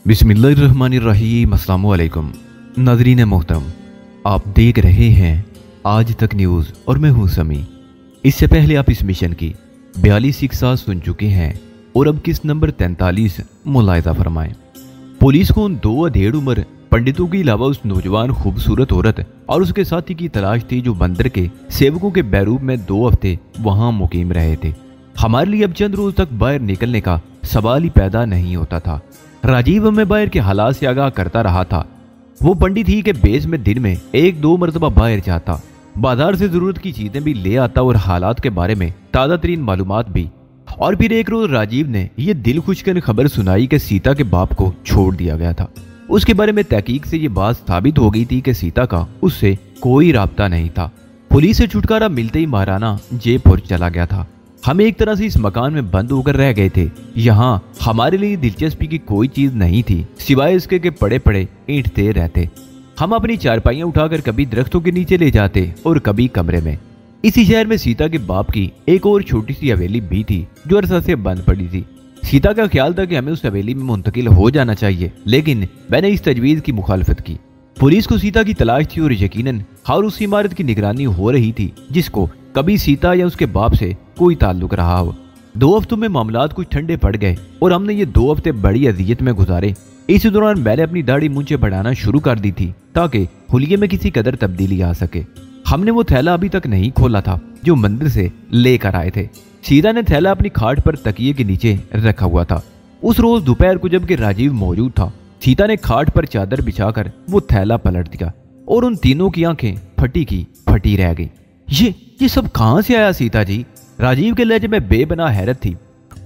बिस्मिल्लाहिर्रहमानिर्रहीम। अस्सलामु अलैकुम नाज़रीन मोहतरम, आप देख रहे हैं आज तक न्यूज़ और मैं हूं समी। इससे पहले आप इस मिशन की 42 किस्सा सुन चुके हैं और अब किस नंबर 43 मुलाहिजा फरमाएं। पुलिस को उन दो अधेड़ उम्र पंडितों के अलावा उस नौजवान खूबसूरत औरत और उसके साथी की तलाश थी जो बंदर के सेवकों के बैरूब में 2 हफ्ते वहां मुकीम रहे थे। हमारे लिए अब चंद रोज तक बाहर निकलने का सवाल ही पैदा नहीं होता था। राजीव हमें बाहर के हालात से आगाह करता रहा था। वो पंडित ही के बेस में दिन में 1-2 मरतबा बाहर जाता, बाजार से जरूरत की चीजें भी ले आता और हालात के बारे में ताज़ा तरीन मालूमात भी। और फिर एक रोज राजीव ने यह दिल खुशकन खबर सुनाई कि सीता के बाप को छोड़ दिया गया था। उसके बारे में तहकीक से ये बात साबित हो गई थी कि सीता का उससे कोई राब्ता नहीं था। पुलिस से छुटकारा मिलते ही महाराना जयपुर चला गया था। हम एक तरह से इस मकान में बंद होकर रह गए थे। यहाँ हमारे लिए दिलचस्पी की कोई चीज नहीं थी सिवाय इसके के पड़े पड़े ईंटते रहते। हम अपनी चारपाइयां उठाकर कभी दरख्तों के नीचे ले जाते और कभी कमरे में। इसी शहर में सीता के बाप की एक और छोटी सी हवेली भी थी जो अरसा से बंद पड़ी थी। सीता का ख्याल था कि हमें उस हवेली में मुंतकिल हो जाना चाहिए, लेकिन मैंने इस तजवीज की मुखालफत की। पुलिस को सीता की तलाश थी और यकीनन हर उस इमारत की निगरानी हो रही थी जिसको कभी सीता या उसके बाप से कोई ताल्लुक रहा हो। 2 हफ्तों में मामलात कुछ ठंडे पड़ गए और हमने ये 2 हफ्ते बड़ी अजियत में गुजारे। इस दौरान मैंने अपनी दाढ़ी मूंछें बढ़ाना शुरू कर दी थी ताकि हुलिये में किसी कदर तब्दीली आ सके। हमने वो थैला अभी तक नहीं खोला था जो मंदिर से लेकर आए थे। सीता ने थैला अपनी खाट पर तकिए के नीचे रखा हुआ था। उस रोज दोपहर को जबकि राजीव मौजूद था, सीता ने खाट पर चादर बिछाकर वो थैला पलट दिया और उन तीनों की आंखें फटी की फटी रह गई। ये सब कहां से आया सीता जी? राजीव के लहजे में बेबना हैरत थी।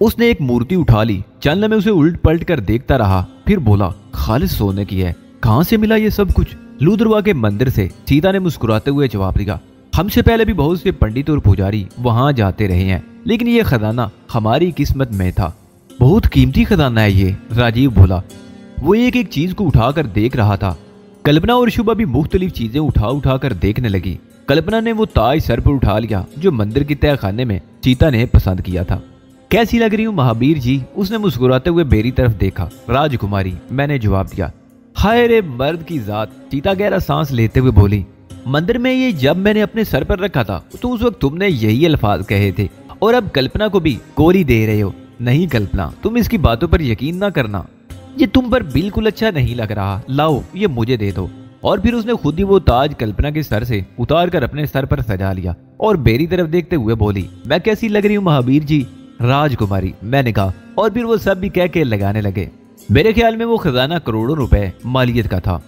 उसने एक मूर्ति उठा ली, चंद में उसे उल्ट पलट कर देखता रहा, फिर बोला, खालिस सोने की है। कहां से मिला ये सब कुछ? लूदरवा के मंदिर से, सीता ने मुस्कुराते हुए जवाब दिया। हमसे पहले भी बहुत से पंडित और पुजारी वहां जाते रहे हैं, लेकिन ये खजाना हमारी किस्मत में था। बहुत कीमती खजाना है ये, राजीव बोला। वो एक एक चीज को उठाकर देख रहा था। कल्पना और शुभा भी मुख्तलिफ चीजें उठा उठा कर देखने लगी। कल्पना ने वो ताज सर पर उठा लिया जो मंदिर के तहखाने में सीता ने पसंद किया था। कैसी लग रही हूँ महावीर जी? उसने मुस्कुराते हुए मेरी तरफ देखा। राजकुमारी, मैंने जवाब दिया। हाय रे मर्द की जात, सीता गहरा सांस लेते हुए बोली। मंदिर में ये जब मैंने अपने सर पर रखा था तो उस वक्त तुमने यही अल्फाज कहे थे और अब कल्पना को भी गोली दे रहे हो। नहीं कल्पना, तुम इसकी बातों पर यकीन ना करना, ये तुम पर बिल्कुल अच्छा नहीं लग रहा। लाओ ये मुझे दे दो। और फिर उसने खुद ही वो ताज कल्पना के सर से उतार कर अपने सर पर सजा लिया और मेरी तरफ देखते हुए बोली, मैं कैसी लग रही हूँ महावीर जी? राजकुमारी, मैंने कहा। और फिर वो सब भी कह के लगाने लगे। मेरे ख्याल में वो खजाना करोड़ों रुपए मालियत का था।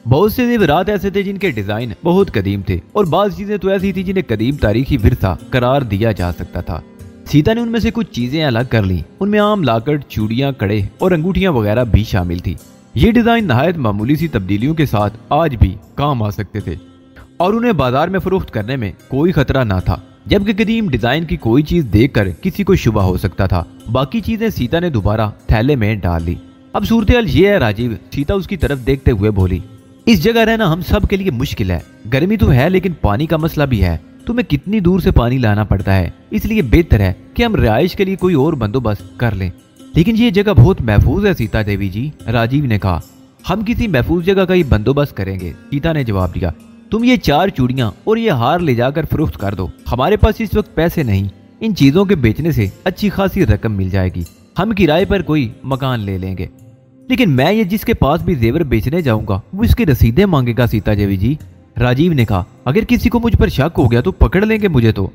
बहुत से जेवरात ऐसे थे जिनके डिजाइन बहुत कदीम थे और बाज़ चीजें तो ऐसी थी जिन्हें कदीम तारीखी विरसा करार दिया जा सकता था। सीता ने उनमें से कुछ चीजें अलग कर ली। उनमें आम लाकड़, चूड़ियां, कड़े और अंगूठियां वगैरह भी शामिल थी। ये डिजाइन नहायत मामूली सी तब्दीलियों के साथ आज भी काम आ सकते थे और उन्हें बाजार में फरोख्त करने में कोई खतरा ना था, जबकि कदीम डिजाइन की कोई चीज देखकर किसी को शुबा हो सकता था। बाकी चीजें सीता ने दोबारा थैले में डाल ली। अब सूरत-ए-हाल ये है राजीव, सीता उसकी तरफ देखते हुए बोली। इस जगह रहना हम सब के लिए मुश्किल है। गर्मी तो है लेकिन पानी का मसला भी है। तुम्हें कितनी दूर से पानी लाना पड़ता है, इसलिए बेहतर है कि हम रिहाइश के लिए कोई और बंदोबस्त कर लें। लेकिन ये जगह बहुत महफूज है सीता देवी जी, राजीव ने कहा। हम किसी महफूज जगह का ही बंदोबस्त करेंगे, सीता ने जवाब दिया। तुम ये 4 चूड़ियां और ये हार ले जाकर फरोख्त कर दो। हमारे पास इस वक्त पैसे नहीं, इन चीजों के बेचने से अच्छी खासी रकम मिल जाएगी। हम किराए पर कोई मकान ले लेंगे। लेकिन मैं ये जिसके पास भी जेवर बेचने जाऊंगा वो इसकी रसीदें मांगेगा सीता देवी जी, राजीव ने कहा। अगर किसी को मुझ पर शक हो गया तो पकड़ लेंगे मुझे तो।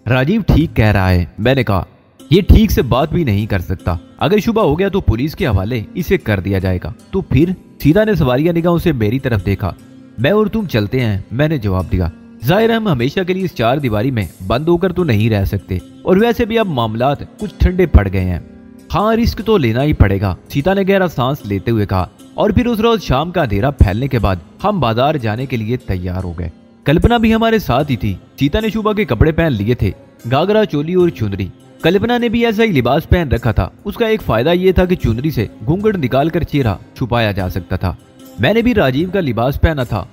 राजीव ठीक कह रहा है, मैंने कहा। ये ठीक से बात भी नहीं कर सकता। अगर शुबा हो गया तो पुलिस के हवाले इसे कर दिया जाएगा। तो फिर? सीता ने सवालिया निगाहों से मेरी तरफ देखा। मैं और तुम चलते हैं, मैंने जवाब दिया। जाहिर है हम हमेशा के लिए इस 4 दीवारी में बंद होकर तो नहीं रह सकते और वैसे भी अब मामलात कुछ ठंडे पड़ गए हैं। हाँ, रिस्क तो लेना ही पड़ेगा, सीता ने गहरा सांस लेते हुए कहा। और फिर उस रोज शाम का अंधेरा फैलने के बाद हम बाजार जाने के लिए तैयार हो गए। कल्पना भी हमारे साथ ही थी। सीता ने शुभा के कपड़े पहन लिए थे, घाघरा, चोली और चुनरी। कल्पना ने भी ऐसा ही लिबास पहन रखा था। उसका एक फायदा यह था कि चुनरी से घूंघट निकालकर चेहरा छुपाया जा सकता था। मैंने भी राजीव का लिबास पहना था,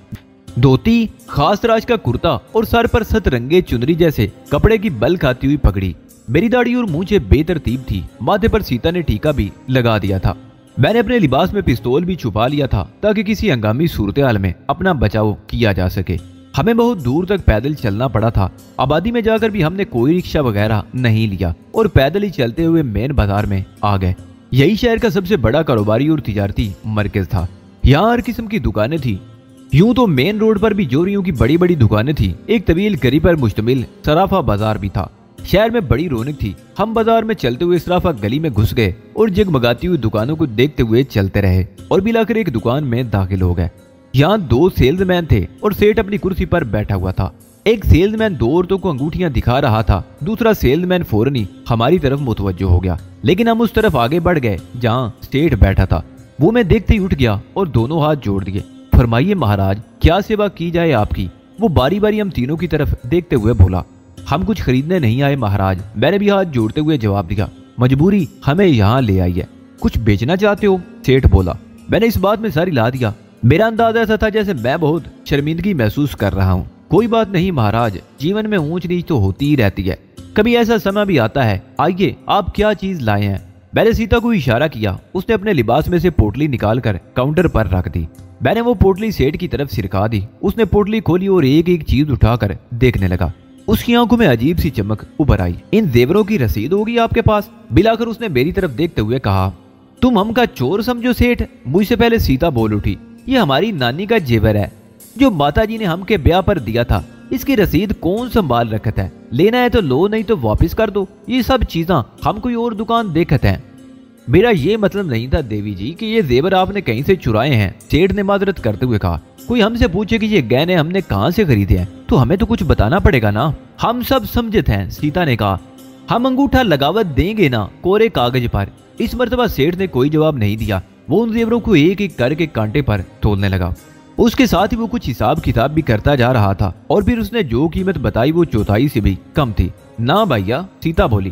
धोती, खास राज का कुर्ता और सर पर सतरंगे चुनरी जैसे कपड़े की बल खाती हुई पगड़ी। मेरी दाढ़ी और मूंछें बेतरतीब थी। माथे पर सीता ने टीका भी लगा दिया था। मैंने अपने लिबास में पिस्तौल भी छुपा लिया था ताकि किसी हंगामी सूरत-ए-हाल में अपना बचाव किया जा सके। हमें बहुत दूर तक पैदल चलना पड़ा था। आबादी में जाकर भी हमने कोई रिक्शा वगैरह नहीं लिया और पैदल ही चलते हुए मेन बाजार में आ गए। यही शहर का सबसे बड़ा कारोबारी और तिजारती मरकज था। यहाँ हर किस्म की दुकानें थी। यूं तो मेन रोड पर भी जोरियों की बड़ी बड़ी दुकानें थी। एक तवील गली पर मुश्तमिल सराफा बाजार भी था। शहर में बड़ी रौनक थी। हम बाजार में चलते हुए सराफा गली में घुस गए और जगमगाती हुई दुकानों को देखते हुए चलते रहे और मिलाकर एक दुकान में दाखिल हो गए। यहाँ 2 सेल्समैन थे और सेठ अपनी कुर्सी पर बैठा हुआ था। एक सेल्समैन 2 औरतों को अंगूठियां दिखा रहा था। दूसरा सेल्समैन फौरन ही हमारी तरफ मुतवज्जो हो गया, लेकिन हम उस तरफ आगे बढ़ गए जहाँ सेठ बैठा था। वो मैं देखते ही उठ गया और दोनों हाथ जोड़ दिए। फरमाइए महाराज, क्या सेवा की जाए आपकी? वो बारी बारी हम तीनों की तरफ देखते हुए बोला। हम कुछ खरीदने नहीं आए महाराज, मैंने भी हाथ जोड़ते हुए जवाब दिया। मजबूरी हमें यहाँ ले आई है। कुछ बेचना चाहते हो? सेठ बोला। मैंने इस बात में सर हिला दिया। मेरा अंदाजा ऐसा था जैसे मैं बहुत शर्मिंदगी महसूस कर रहा हूँ। कोई बात नहीं महाराज, जीवन में ऊंच नीच तो होती ही रहती है, कभी ऐसा समय भी आता है। आइए, आप क्या चीज लाए हैं? मैंने सीता को इशारा किया। उसने अपने लिबास में से पोटली निकालकर काउंटर पर रख दी। मैंने वो पोटली सेठ की तरफ सिरका दी। उसने पोटली खोली और एक एक चीज उठाकर देखने लगा। उसकी आंखों में अजीब सी चमक उभर आई। इन जेवरों की रसीद होगी आपके पास? बिलाकर उसने मेरी तरफ देखते हुए कहा। तुम हमका चोर समझो सेठ? मुझसे पहले सीता बोल उठी। ये हमारी नानी का जेवर है जो माताजी ने हमके ब्याह पर दिया था। इसकी रसीद कौन संभाल रखत है? लेना है तो लो, नहीं तो वापस कर दो। ये सब चीज़ा हम कोई और दुकान देखते हैं। मेरा ये मतलब नहीं था देवी जी कि ये जेवर आपने कहीं से चुराए हैं, सेठ ने माजरत करते हुए कहा। कोई हमसे पूछे कि ये गहने हमने कहाँ से खरीदे हैं तो हमें तो कुछ बताना पड़ेगा ना। हम सब समझत हैं, सीता ने कहा। हम अंगूठा लगावत देंगे ना कोरे कागज पर। इस मर्तबा सेठ ने कोई जवाब नहीं दिया। वो उन जेवरों को एक एक करके कांटे पर तोलने लगा। उसके साथ ही वो कुछ हिसाब किताब भी करता जा रहा था और फिर उसने जो कीमत बताई वो चौथाई से भी कम थी। ना भैया, सीता बोली,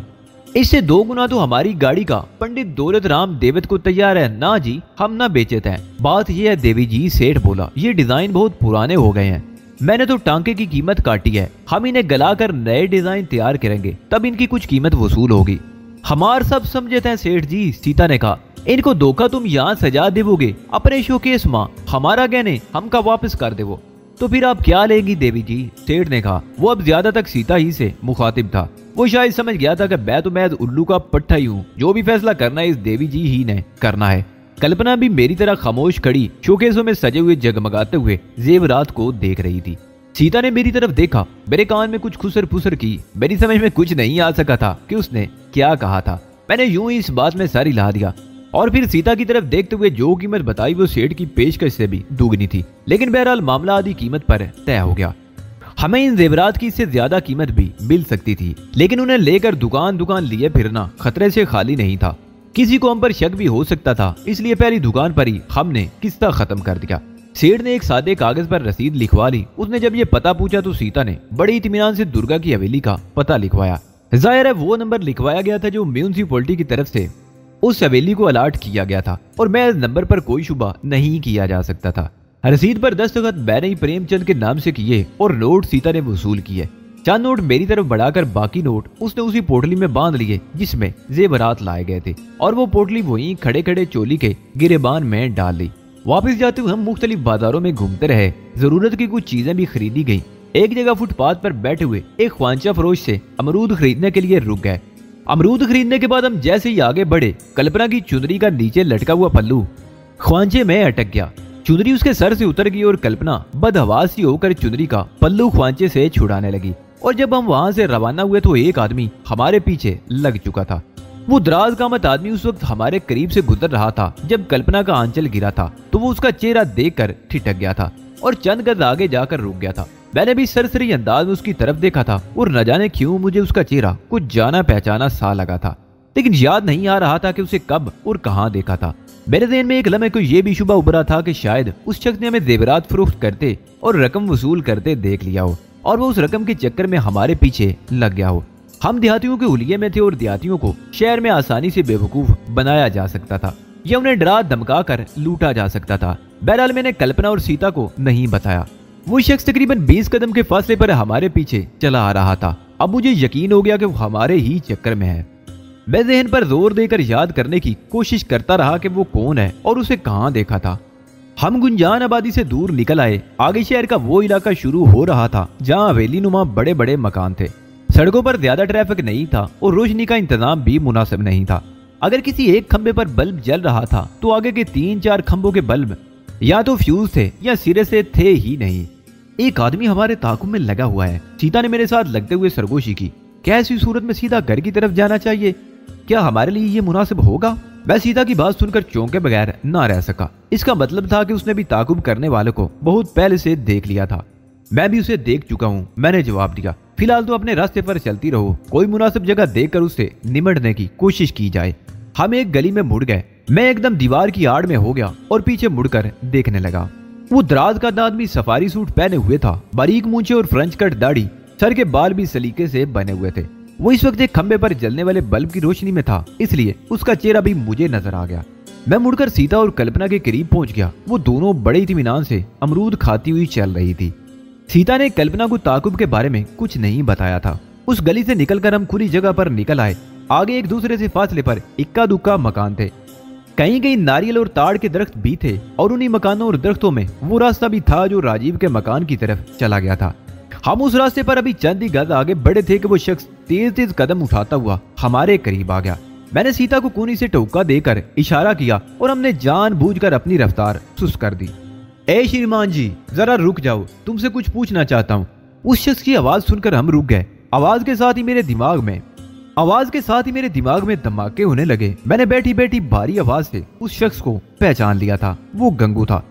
इससे 2 गुना तो हमारी गाड़ी का पंडित दौलत राम देवत को तैयार है। ना जी, हम ना बेचते हैं। बात यह है देवी जी, सेठ बोला, ये डिजाइन बहुत पुराने हो गए हैं। मैंने तो टांके की कीमत काटी है। हम इन्हें गलाकर नए डिजाइन तैयार करेंगे, तब इनकी कुछ कीमत वसूल होगी। हमार सब समझते हैं सेठ जी, सीता ने कहा। इनको धोखा तुम यहाँ सजा देवोगे अपने शोकेस माँ। हमारा गहने हमका वापस कर देवो तो फिर आप क्या लेंगी देवी जी? सेठ ने कहा। वो अब ज्यादा तक सीता ही से मुखातिब था। वो शायद समझ गया था कि मैं तो महज उल्लू का पट्टा ही हूँ। जो भी फैसला करना है इस देवी जी ही ने करना है। कल्पना भी मेरी तरह खामोश खड़ी शोकेसों में सजे हुए जगमगाते हुए जेवरात को देख रही थी। सीता ने मेरी तरफ देखा, मेरे कान में कुछ खुसर फुसर की। मेरी समझ में कुछ नहीं आ सका था कि उसने क्या कहा था। मैंने यूं ही इस बात में सर हिला दिया और फिर सीता की तरफ देखते हुए जो कीमत बताई वो सेठ की पेशकश से भी दुगनी थी। लेकिन बहरहाल मामला आधी कीमत पर तय हो गया। हमें इन जेवरात की इससे ज्यादा कीमत भी मिल सकती थी, लेकिन उन्हें लेकर दुकान दुकान लिए फिरना खतरे से खाली नहीं था। किसी को हम पर शक भी हो सकता था, इसलिए पहली दुकान पर ही हमने किस्सा खत्म कर दिया। सेठ ने एक सादे कागज पर रसीद लिखवा ली। उसने जब ये पता पूछा तो सीता ने बड़े इत्मीनान से दुर्गा की हवेली का पता लिखवाया। जाहिर है वो नंबर लिखवाया गया था जो म्यूनिसिपैलिटी की तरफ से उस हवेली को अलाट किया गया था और मैं इस नंबर पर कोई शुबा नहीं किया जा सकता था। रसीद पर दस्तखत मैंने ही प्रेमचंद के नाम से किए और नोट सीता ने वसूल किए। चंद नोट मेरी तरफ बढ़ाकर बाकी नोट उसने उसी पोटली में बांध लिए जिसमें जेवरात लाए गए थे और वो पोटली वहीं खड़े खड़े चोली के गिरेबान में डाल ली। वापस जाते हुए हम मुख्तलिफ बाजारों में घूमते रहे। जरूरत की कुछ चीजें भी खरीदी गई। एक जगह फुटपाथ पर बैठे हुए एक ख्वांचा फरोश से अमरूद खरीदने के लिए रुक गए। अमरूद खरीदने के बाद हम जैसे ही आगे बढ़े, कल्पना की चुनरी का नीचे लटका हुआ पल्लू ख्वांचे में अटक गया। चुनरी उसके सर से उतर गई और कल्पना बदहवास सी होकर चुनरी का पल्लू ख्वांचे से छुड़ाने लगी। और जब हम वहां से रवाना हुए तो एक आदमी हमारे पीछे लग चुका था। वो दराज कामत आदमी उस वक्त हमारे करीब से गुजर रहा था जब कल्पना का आंचल गिरा था, तो वो उसका चेहरा देखकर ठिठक गया था और चंद गज आगे जाकर रुक गया था। मैंने भी सरसरी अंदाज में उसकी तरफ देखा था और न जाने क्यों मुझे उसका चेहरा कुछ जाना पहचाना सा लगा था, लेकिन याद नहीं आ रहा था कि उसे कब और कहाँ देखा था। मेरे ज़हन में एक लम्हे को यह भी शुबा उभरा था कि शायद उस शख्स ने हमें जेवरात फरोख्त करते और रकम वसूल करते देख लिया हो और वो उस रकम के चक्कर में हमारे पीछे लग गया हो। हम देहातियों के हुलिये में थे और देहातियों को शहर में आसानी से बेवकूफ बनाया जा सकता था या उन्हें डरा धमका कर लूटा जा सकता था। बहरहाल मैंने कल्पना और सीता को नहीं बताया। वो शख्स तकरीबन 20 कदम के फासले पर हमारे पीछे चला आ रहा था। अब मुझे यकीन हो गया कि वो हमारे ही चक्कर में है। मैं जहन पर जोर देकर याद करने की कोशिश करता रहा कि वो कौन है और उसे कहाँ देखा था। हम गुंजान आबादी से दूर निकल आए। आगे शहर का वो इलाका शुरू हो रहा था जहाँ हवेली नुमा बड़े बड़े मकान थे। सड़कों पर ज्यादा ट्रैफिक नहीं था और रोशनी का इंतजाम भी मुनासिब नहीं था। अगर किसी एक खंबे पर बल्ब जल रहा था तो आगे के 3-4 खंभों के बल्ब या तो फ्यूज थे या सिरे से थे ही नहीं। एक आदमी हमारे ताकुब में लगा हुआ है। सीता ने मेरे साथ लगते हुए सरगोशी की। क्या ऐसी सूरत में सीधा घर की तरफ जाना चाहिए? क्या हमारे लिए ये मुनासिब होगा? मैं सीता की बात सुनकर चौंके बगैर ना रह सका। इसका मतलब था कि उसने भी ताकुब करने वालों को बहुत पहले से देख लिया था। मैं भी उसे देख चुका हूँ। मैंने जवाब दिया, फिलहाल तो अपने रास्ते पर चलती रहो, कोई मुनासिब जगह देखकर उससे निमटने की कोशिश की जाए। हम एक गली में मुड़ गए। मैं एकदम दीवार की आड़ में हो गया और पीछे मुड़कर देखने लगा। वो दराज का आदमी सफारी सूट पहने हुए था, बारीक मूंछें और फ्रेंच कट दाढ़ी, सर के बाल भी सलीके से बने हुए थे। वो इस वक्त एक खंबे पर जलने वाले बल्ब की रोशनी में था, इसलिए उसका चेहरा भी मुझे नजर आ गया। मैं मुड़कर सीता और कल्पना के करीब पहुंच गया। वो दोनों बड़े इत्मीनान से अमरूद खाती हुई चल रही थी। सीता ने कल्पना को ताकुब के बारे में कुछ नहीं बताया था। उस गली से निकलकर हम खुली जगह पर निकल आए। आगे एक दूसरे से फासले पर इक्का दुक्का मकान थे। कहीं कहीं नारियल और ताड़ के दरख्त भी थे और उन्हीं मकानों और दरख्तों में वो रास्ता भी था जो राजीव के मकान की तरफ चला गया था। हम उस रास्ते पर अभी चंद ही गज आगे बढ़े थे कि वो शख्स तेज तेज कदम उठाता हुआ हमारे करीब आ गया। मैंने सीता को कूनी से टोका देकर इशारा किया और हमने जानबूझकर अपनी रफ्तार सुस्त कर दी। ए श्रीमान जी, जरा रुक जाओ, तुमसे कुछ पूछना चाहता हूँ। उस शख्स की आवाज सुनकर हम रुक गए। आवाज के साथ ही मेरे दिमाग में धमाके होने लगे। मैंने बैठी बैठी भारी आवाज से उस शख्स को पहचान लिया था। वो गंगू था।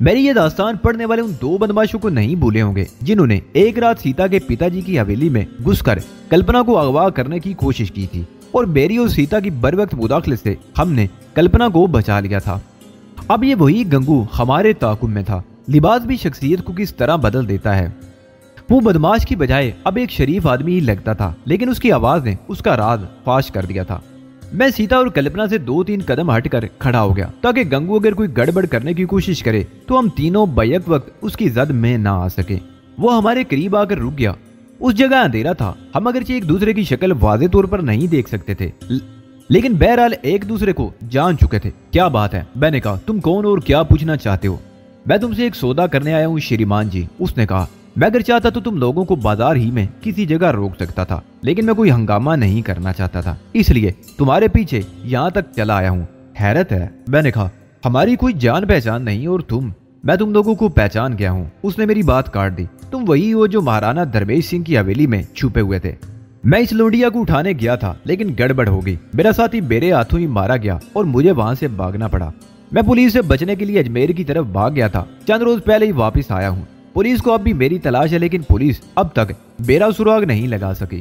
मेरी ये दास्तान पढ़ने वाले उन 2 बदमाशों को नहीं भूले होंगे जिन्होंने एक रात सीता के पिताजी की हवेली में घुसकर कल्पना को अगवा करने की कोशिश की थी और मेरी और सीता की बरवक्त मुदाखले से हमने कल्पना को बचा लिया था। अब ये वही गंगू हमारे ताकुब में था। लिबास भी शख्सियत को किस तरह बदल देता है। वो बदमाश की बजाय अब एक शरीफ आदमी ही लगता था, लेकिन उसकी आवाज ने उसका राज फाश कर दिया था। मैं सीता और कल्पना से 2-3 कदम हटकर खड़ा हो गया ताकि गंगू अगर कोई गड़बड़ करने की कोशिश करे तो हम तीनों बैक वक्त उसकी जद में ना आ सके। वो हमारे करीब आकर रुक गया। उस जगह अंधेरा था। हम अगरचे एक दूसरे की शक्ल वाज़े तौर पर नहीं देख सकते थे, लेकिन बहरहाल एक दूसरे को जान चुके थे। क्या बात है? मैंने कहा, तुम कौन और क्या पूछना चाहते हो? मैं तुमसे एक सौदा करने आया हूँ श्रीमान जी। उसने कहा, मैं अगर चाहता तो तुम लोगों को बाजार ही में किसी जगह रोक सकता था, लेकिन मैं कोई हंगामा नहीं करना चाहता था, इसलिए तुम्हारे पीछे यहाँ तक चला आया हूँ। हैरत है। मैंने कहा, हमारी कोई जान पहचान नहीं और मैं तुम लोगों को पहचान गया हूँ। उसने मेरी बात काट दी। तुम वही हो जो महाराणा धर्मेश सिंह की हवेली में छुपे हुए थे। मैं इस लोंडिया को उठाने गया था, लेकिन गड़बड़ हो गई। मेरा साथी मेरे हाथों ही मारा गया और मुझे वहां से भागना पड़ा। मैं पुलिस से बचने के लिए अजमेर की तरफ भाग गया था। चंद रोज पहले ही वापस आया हूँ। पुलिस को अब भी मेरी तलाश है, लेकिन पुलिस अब तक मेरा सुराग नहीं लगा सकी।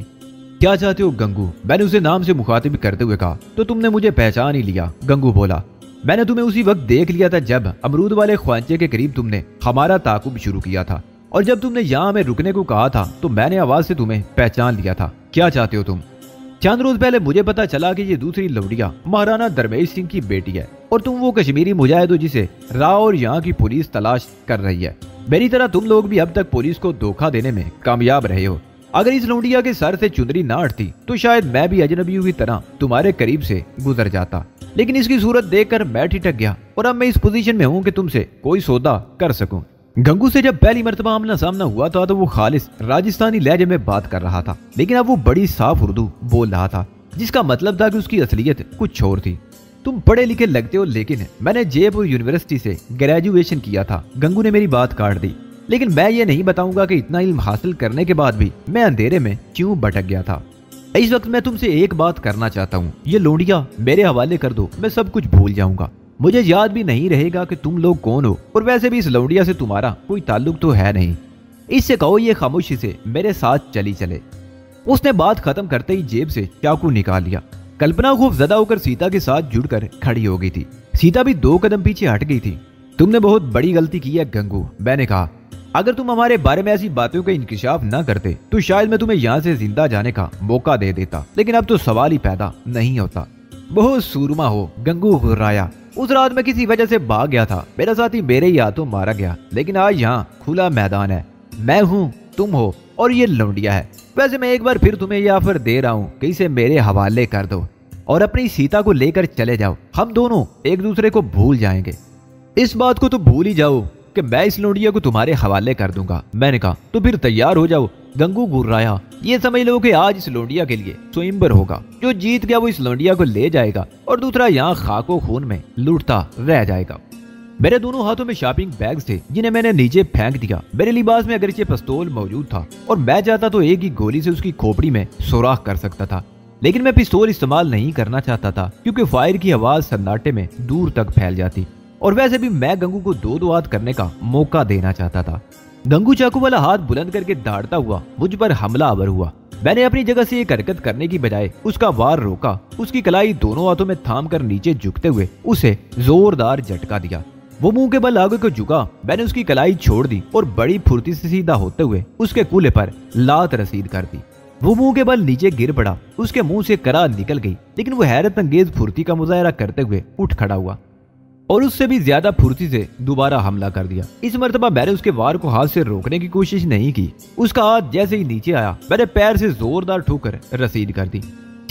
क्या चाहते हो गंगू? मैंने उसे नाम से मुखातिब करते हुए कहा। तो तुमने मुझे पहचान ही लिया, गंगू बोला। मैंने तुम्हें उसी वक्त देख लिया था जब अमरूद वाले ख्वांचे के करीब तुमने हमारा ताकुब शुरू किया था, और जब तुमने यहाँ हमें रुकने को कहा था तो मैंने आवाज से तुम्हें पहचान लिया था। क्या चाहते हो तुम? चंद रोज पहले मुझे पता चला कि ये दूसरी लौंडिया महाराणा धर्मेश सिंह की बेटी है और तुम वो कश्मीरी मुजाहिद हो जिसे राव और यहाँ की पुलिस तलाश कर रही है। मेरी तरह तुम लोग भी अब तक पुलिस को धोखा देने में कामयाब रहे हो। अगर इस लौंडिया के सर से चुंदरी ना हटती तो शायद मैं भी अजनबियों की तरह तुम्हारे करीब से गुजर जाता, लेकिन इसकी सूरत देखकर मैं ठिठक गया और अब मैं इस पोजीशन में हूँ कि तुमसे कोई सौदा कर सकूं। गंगू से जब पहली मर्तबा आमना सामना हुआ था तो वो खालिस राजस्थानी लहजे में बात कर रहा था, लेकिन अब वो बड़ी साफ उर्दू बोल रहा था, जिसका मतलब था कि उसकी असलियत कुछ और थी। तुम पढ़े लिखे लगते हो, लेकिन मैंने जयपुर यूनिवर्सिटी से ग्रेजुएशन किया था। गंगू ने मेरी बात काट दी। लेकिन मैं ये नहीं बताऊंगा कि इतना इल्म हासिल करने के बाद भी मैं अंधेरे में क्यों भटक गया था। इस वक्त मैं तुमसे एक बात करना चाहता हूँ। ये लोंडिया मेरे हवाले कर दो, मैं सब कुछ भूल जाऊंगा। मुझे याद भी नहीं रहेगा कि तुम लोग कौन हो, और वैसे भी इस लौंडिया से तुम्हारा कोई ताल्लुक तो है नहीं। इससे कहो ये खामोशी से मेरे साथ चली चले। उसने बात खत्म करते ही जेब से चाकू निकाल लिया। कल्पना खौफजदा होकर सीता के साथ जुड़कर खड़ी हो गई थी। सीता भी 2 कदम पीछे हट गई थी। तुमने बहुत बड़ी गलती की है गंगू, मैंने कहा। अगर तुम हमारे बारे में ऐसी बातों का इंकिशाफ न करते तो शायद मैं तुम्हें यहाँ से जिंदा जाने का मौका दे देता, लेकिन अब तो सवाल ही पैदा नहीं होता। बहुत सूरमा हो, गंगू घुर्राया। उस रात मैं किसी वजह से भाग गया था। मेरा साथी मेरे ही हाथों मारा गया, लेकिन आज यहाँ खुला मैदान है। मैं हूँ, तुम हो और ये लौंडिया है। वैसे मैं एक बार फिर तुम्हें यह ऑफर दे रहा हूँ कि इसे मेरे हवाले कर दो। और अपनी सीता को लेकर चले जाओ, हम दोनों एक दूसरे को भूल जाएंगे। इस बात को तो भूल ही जाओ कि मैं इस लौंडिया को तुम्हारे हवाले कर दूंगा। मैंने कहा तो फिर तैयार हो जाओ। गंगू घुर्राया, ये समझ लो कि आज इस लौंडिया के लिए स्वयंवर होगा। जो जीत गया वो इस लौंडिया को ले जाएगा और दूसरा यहाँ खाको खून में लूटता रह जाएगा। मेरे दोनों हाथों में शॉपिंग बैग थे जिन्हें मैंने नीचे फेंक दिया। मेरे लिबास में अगरचे पिस्तौल मौजूद था और मैं चाहता तो एक ही गोली से उसकी खोपड़ी में सुराख कर सकता था, लेकिन मैं पिस्तौल इस्तेमाल नहीं करना चाहता था क्योंकि फायर की आवाज सन्नाटे में दूर तक फैल जाती और वैसे भी मैं गंगू को दो हाथ करने का मौका देना चाहता था। गंगू चाकू वाला हाथ बुलंद करके दौड़ता हुआ मुझ पर हमला आवर हुआ। मैंने अपनी जगह से एक हरकत करने की बजाय उसका वार रोका। उसकी कलाई दोनों हाथों में थाम कर नीचे झुकते हुए उसे जोरदार झटका दिया। वो मुंह के बल आगे को झुका। मैंने उसकी कलाई छोड़ दी और बड़ी फुर्ती से सीधा होते हुए उसके कूल्हे पर लात रसीद कर दी। वो मुंह के बल नीचे गिर पड़ा। उसके मुंह से करार निकल गई, लेकिन वो हैरत अंगेज फुर्ती का मुजाहरा करते हुए उठ खड़ा हुआ और उससे भी ज्यादा फुर्ती से दोबारा हमला कर दिया। इस मर्तबा मैंने उसके वार को हाथ से रोकने की कोशिश नहीं की। उसका हाथ जैसे ही नीचे आया मैंने पैर से जोरदार ठोकर रसीद कर दी।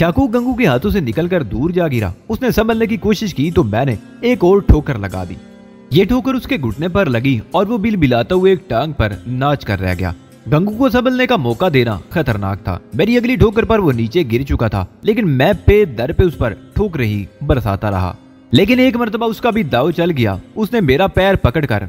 चाकू गंगू के हाथों से निकलकर दूर जा गिरा। उसने संभलने की कोशिश की तो मैंने एक और ठोकर लगा दी। ये ठोकर उसके घुटने पर लगी और वो बिल बिलाता हुए एक टांग पर नाच कर रह गया। गंगू को संभलने का मौका देना खतरनाक था। मेरी अगली ठोकर पर वो नीचे गिर चुका था, लेकिन मैं पे दर पे उस पर ठोकर ही बरसाता रहा। लेकिन एक मर्तबा उसका भी दाव चल गया। उसने मेरा पैर पकड़कर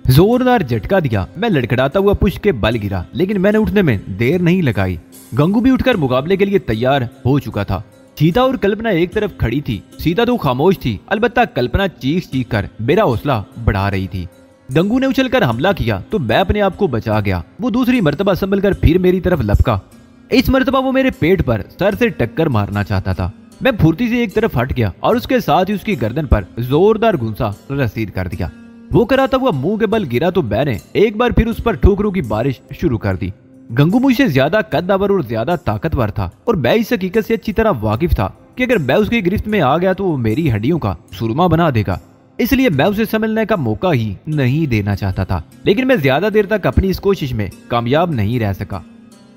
जोरदार झटका दिया। मैं लड़खड़ाता हुआ पुश के बल गिरा, लेकिन मैंने उठने में देर नहीं लगाई। गंगू भी उठकर मुकाबले के लिए तैयार हो चुका था। सीता और कल्पना एक तरफ खड़ी थी। सीता तो खामोश थी, अलबत्ता कल्पना चीख चीख कर मेरा हौसला बढ़ा रही थी। गंगू ने उछलकर हमला किया तो मैं अपने आप को बचा गया। वो दूसरी मर्तबा संभल कर फिर मेरी तरफ लपका। इस मर्तबा वो मेरे पेट पर सर से टक्कर मारना चाहता था। मैं फुर्ती से एक तरफ हट गया और उसके साथ ही उसकी गर्दन पर जोरदार गुंसा रसीद कर दिया। वो कराता हुआ मुंह के बल गिरा तो मैंने एक बार फिर उस पर ठोकरों की बारिश शुरू कर दी। गंगू मुझसे ज्यादा कद्दावर और ज्यादा ताकतवर था और मैं इस हकीकत से अच्छी तरह वाकिफ था कि अगर मैं उसकी गिरफ्त में आ गया तो वो मेरी हड्डियों का सुरमा बना देगा। इसलिए मैं उसे संभलने का मौका ही नहीं देना चाहता था, लेकिन मैं ज्यादा देर तक अपनी इस कोशिश में कामयाब नहीं रह सका।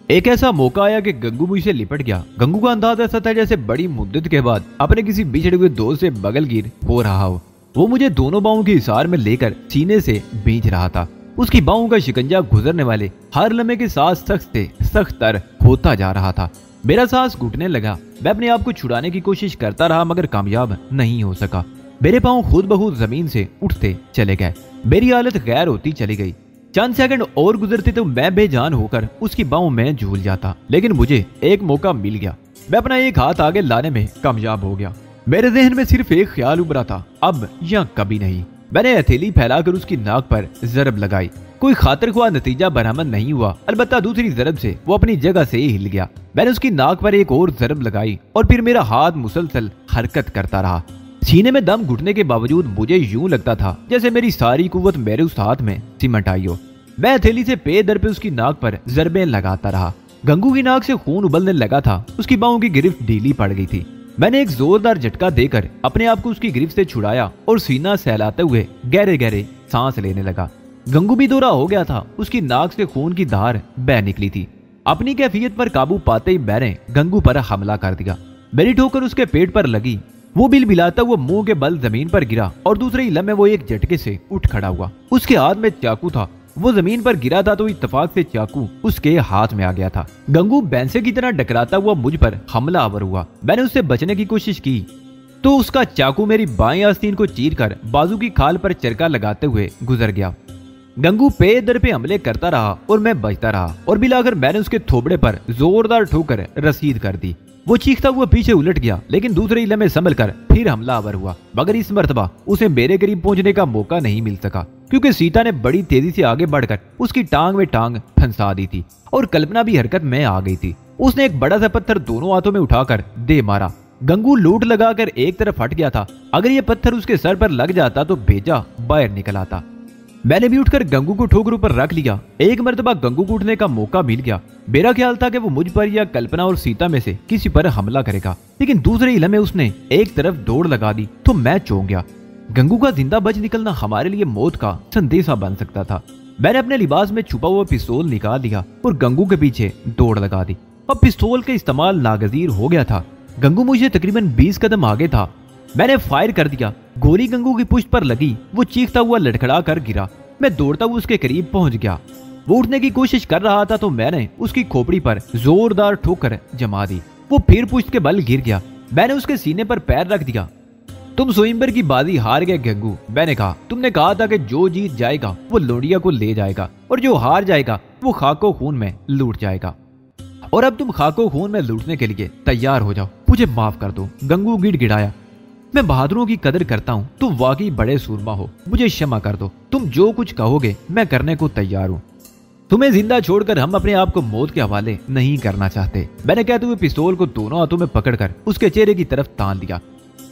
एक ऐसा मौका आया कि गंगू मुझसे लिपट गया। गंगू का अंदाज ऐसा था जैसे बड़ी मुद्दत के बाद अपने किसी बिछड़े हुए दोस्त से बगलगिर हो रहा हो। वो मुझे दोनों बाहों के हिसार में लेकर सीने से भींच रहा था। उसकी बाहों का शिकंजा गुजरने वाले हर लम्हे के साथ सख्त से सख्त तर होता जा रहा था। मेरा सांस घुटने लगा। मैं अपने आप को छुड़ाने की कोशिश करता रहा, मगर कामयाब नहीं हो सका। मेरे पांव खुद ब खुद जमीन से उठते चले गए। मेरी हालत गैर होती चली गई। चंद सेकंड और गुजरते तो मैं बेजान होकर उसकी बाहों में झूल जाता, लेकिन मुझे एक मौका मिल गया। मैं अपना एक हाथ आगे लाने में कामयाब हो गया। मेरे जहन में सिर्फ एक ख्याल उभरा था, अब या कभी नहीं। मैंने हथेली फैलाकर उसकी नाक पर जरब लगाई। कोई खातिर ख्वाह नतीजा बरामद नहीं हुआ, अलबत्ता दूसरी जरब से वो अपनी जगह से ही हिल गया। मैंने उसकी नाक पर एक और जरब लगाई और फिर मेरा हाथ मुसलसल हरकत करता रहा। सीने में दम घुटने के बावजूद मुझे यूं लगता था जैसे मेरी सारी कुव्वत मेरे उस हाथ में सिमट आई हो। मैं हथेली से पे दर पे उसकी नाक पर जरबें लगाता रहा। गंगू की नाक से खून उबलने लगा था। उसकी बाहों की गिरफ्त ढीली पड़ गई थी। मैंने एक जोरदार झटका देकर अपने आप को उसकी गिरफ्त से छुड़ाया और सीना सहलाते हुए गहरे गहरे सांस लेने लगा। गंगू भी दोहरा हो गया था। उसकी नाक से खून की धार बह निकली थी। अपनी कैफियत पर काबू पाते ही मैंने गंगू पर हमला कर दिया। मेरी ठोकर उसके पेट पर लगी। वो बिल बिलाता हुआ मुंह के बल जमीन पर गिरा और दूसरे ही लम्हे वो एक झटके से उठ खड़ा हुआ। उसके हाथ में चाकू था। वो जमीन पर गिरा था तो इत्तेफाक से चाकू उसके हाथ में आ गया था। गंगू बैंसे की तरह टकराता हुआ मुझ पर हमला आवर हुआ। मैंने उससे बचने की कोशिश की तो उसका चाकू मेरी बाएं आस्तीन को चीरकर बाजू की खाल पर चरका लगाते हुए गुजर गया। गंगू पे दर पे हमले करता रहा और मैं बचता रहा और बिलाकर मैंने उसके थोबड़े पर जोरदार ठोकर रसीद कर दी। वो चीखता हुआ पीछे उलट गया, लेकिन दूसरे ही लम्हे संभल कर फिर हमला आवर हुआ, मगर इस मर्तबा उसे मेरे करीब पहुंचने का मौका नहीं मिल सका क्योंकि सीता ने बड़ी तेजी से आगे बढ़कर उसकी टांग में टांग फंसा दी थी और कल्पना भी हरकत में आ गई थी। उसने एक बड़ा सा पत्थर दोनों हाथों में उठाकर दे मारा। गंगू लूट लगाकर एक तरफ हट गया था। अगर ये पत्थर उसके सर पर लग जाता तो भेजा बाहर निकल आता। मैंने भी उठकर गंगू को ठोकरों पर रख लिया। एक मर्तबा गंगू को उठने का मौका मिल गया। मेरा ख्याल था कि वो मुझ पर या कल्पना और सीता में से किसी पर हमला करेगा, लेकिन दूसरे ही लम्हे उसने एक तरफ दौड़ लगा दी तो मैं चौंक गया। गंगू का जिंदा बच निकलना हमारे लिए मौत का संदेशा बन सकता था। मैंने अपने लिबास में छुपा हुआ पिस्तौल निकाल लिया और गंगू के पीछे दौड़ लगा दी। अब पिस्तौल का इस्तेमाल नागजीर हो गया था। गंगू मुझे तकरीबन 20 कदम आगे था। मैंने फायर कर दिया। गोली गंगू की पुष्ट पर लगी। वो चीखता हुआ लड़खड़ा कर गिरा। मैं दौड़ता हुआ उसके करीब पहुंच गया। वो उठने की कोशिश कर रहा था तो मैंने उसकी खोपड़ी पर जोरदार ठोकर जमा दी। वो फिर पुष्ट के बल गिर गया। मैंने उसके सीने पर पैर रख दिया। तुम स्वयंवर की बाजी हार गए गंगू, मैंने कहा। तुमने कहा था कि जो जीत जाएगा वो लोडिया को ले जाएगा और जो हार जाएगा वो खाको खून में लूट जाएगा। और अब तुम खाको खून में लूटने के लिए तैयार हो जाओ। मुझे माफ कर दो, गंगू गिड़गिड़ाया। मैं बहादुरों की कदर करता हूँ। तुम वाकई बड़े सूरमा हो। मुझे क्षमा कर दो। तुम जो कुछ कहोगे मैं करने को तैयार हूँ। तुम्हें जिंदा छोड़कर हम अपने आप को मौत के हवाले नहीं करना चाहते, मैंने कहते हुए पिस्तौल को दोनों हाथों में पकड़कर उसके चेहरे की तरफ तान दिया।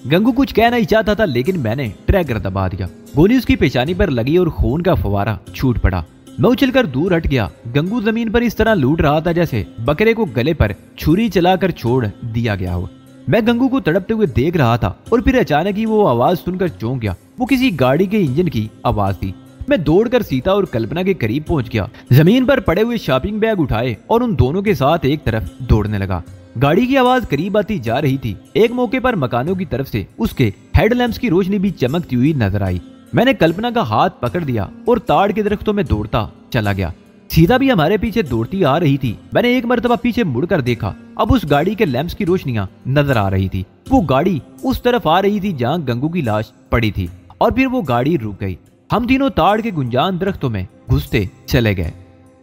गंगू कुछ कहना ही चाहता था लेकिन मैंने ट्रैगर दबा दिया। गोली उसकी पेशानी पर लगी और खून का फवारा छूट पड़ा। मैं उछलकर दूर हट गया। गंगू जमीन पर इस तरह लूट रहा था जैसे बकरे को गले पर छुरी चलाकर छोड़ दिया गया हो। मैं गंगू को तड़पते हुए देख रहा था और फिर अचानक ही वो आवाज सुनकर चौंक गया। वो किसी गाड़ी के इंजन की आवाज थी। मैं दौड़कर सीता और कल्पना के करीब पहुंच गया। जमीन पर पड़े हुए शॉपिंग बैग उठाए और उन दोनों के साथ एक तरफ दौड़ने लगा। गाड़ी की आवाज करीब आती जा रही थी। एक मौके पर मकानों की तरफ से उसके हेडलैम्प्स की रोशनी भी चमकती हुई नजर आई। मैंने कल्पना का हाथ पकड़ दिया और ताड़ के दरख्तों में दौड़ता चला गया। सीता भी हमारे पीछे दौड़ती आ रही थी। मैंने एक मर्तबा पीछे मुड़कर देखा। अब उस गाड़ी के लैंप्स की रोशनियां नजर आ रही थी। वो गाड़ी उस तरफ आ रही थी जहां गंगू की लाश पड़ी थी और फिर वो गाड़ी रुक गई। हम तीनों ताड़ के गुंजान दरख्तों में घुसते चले गए।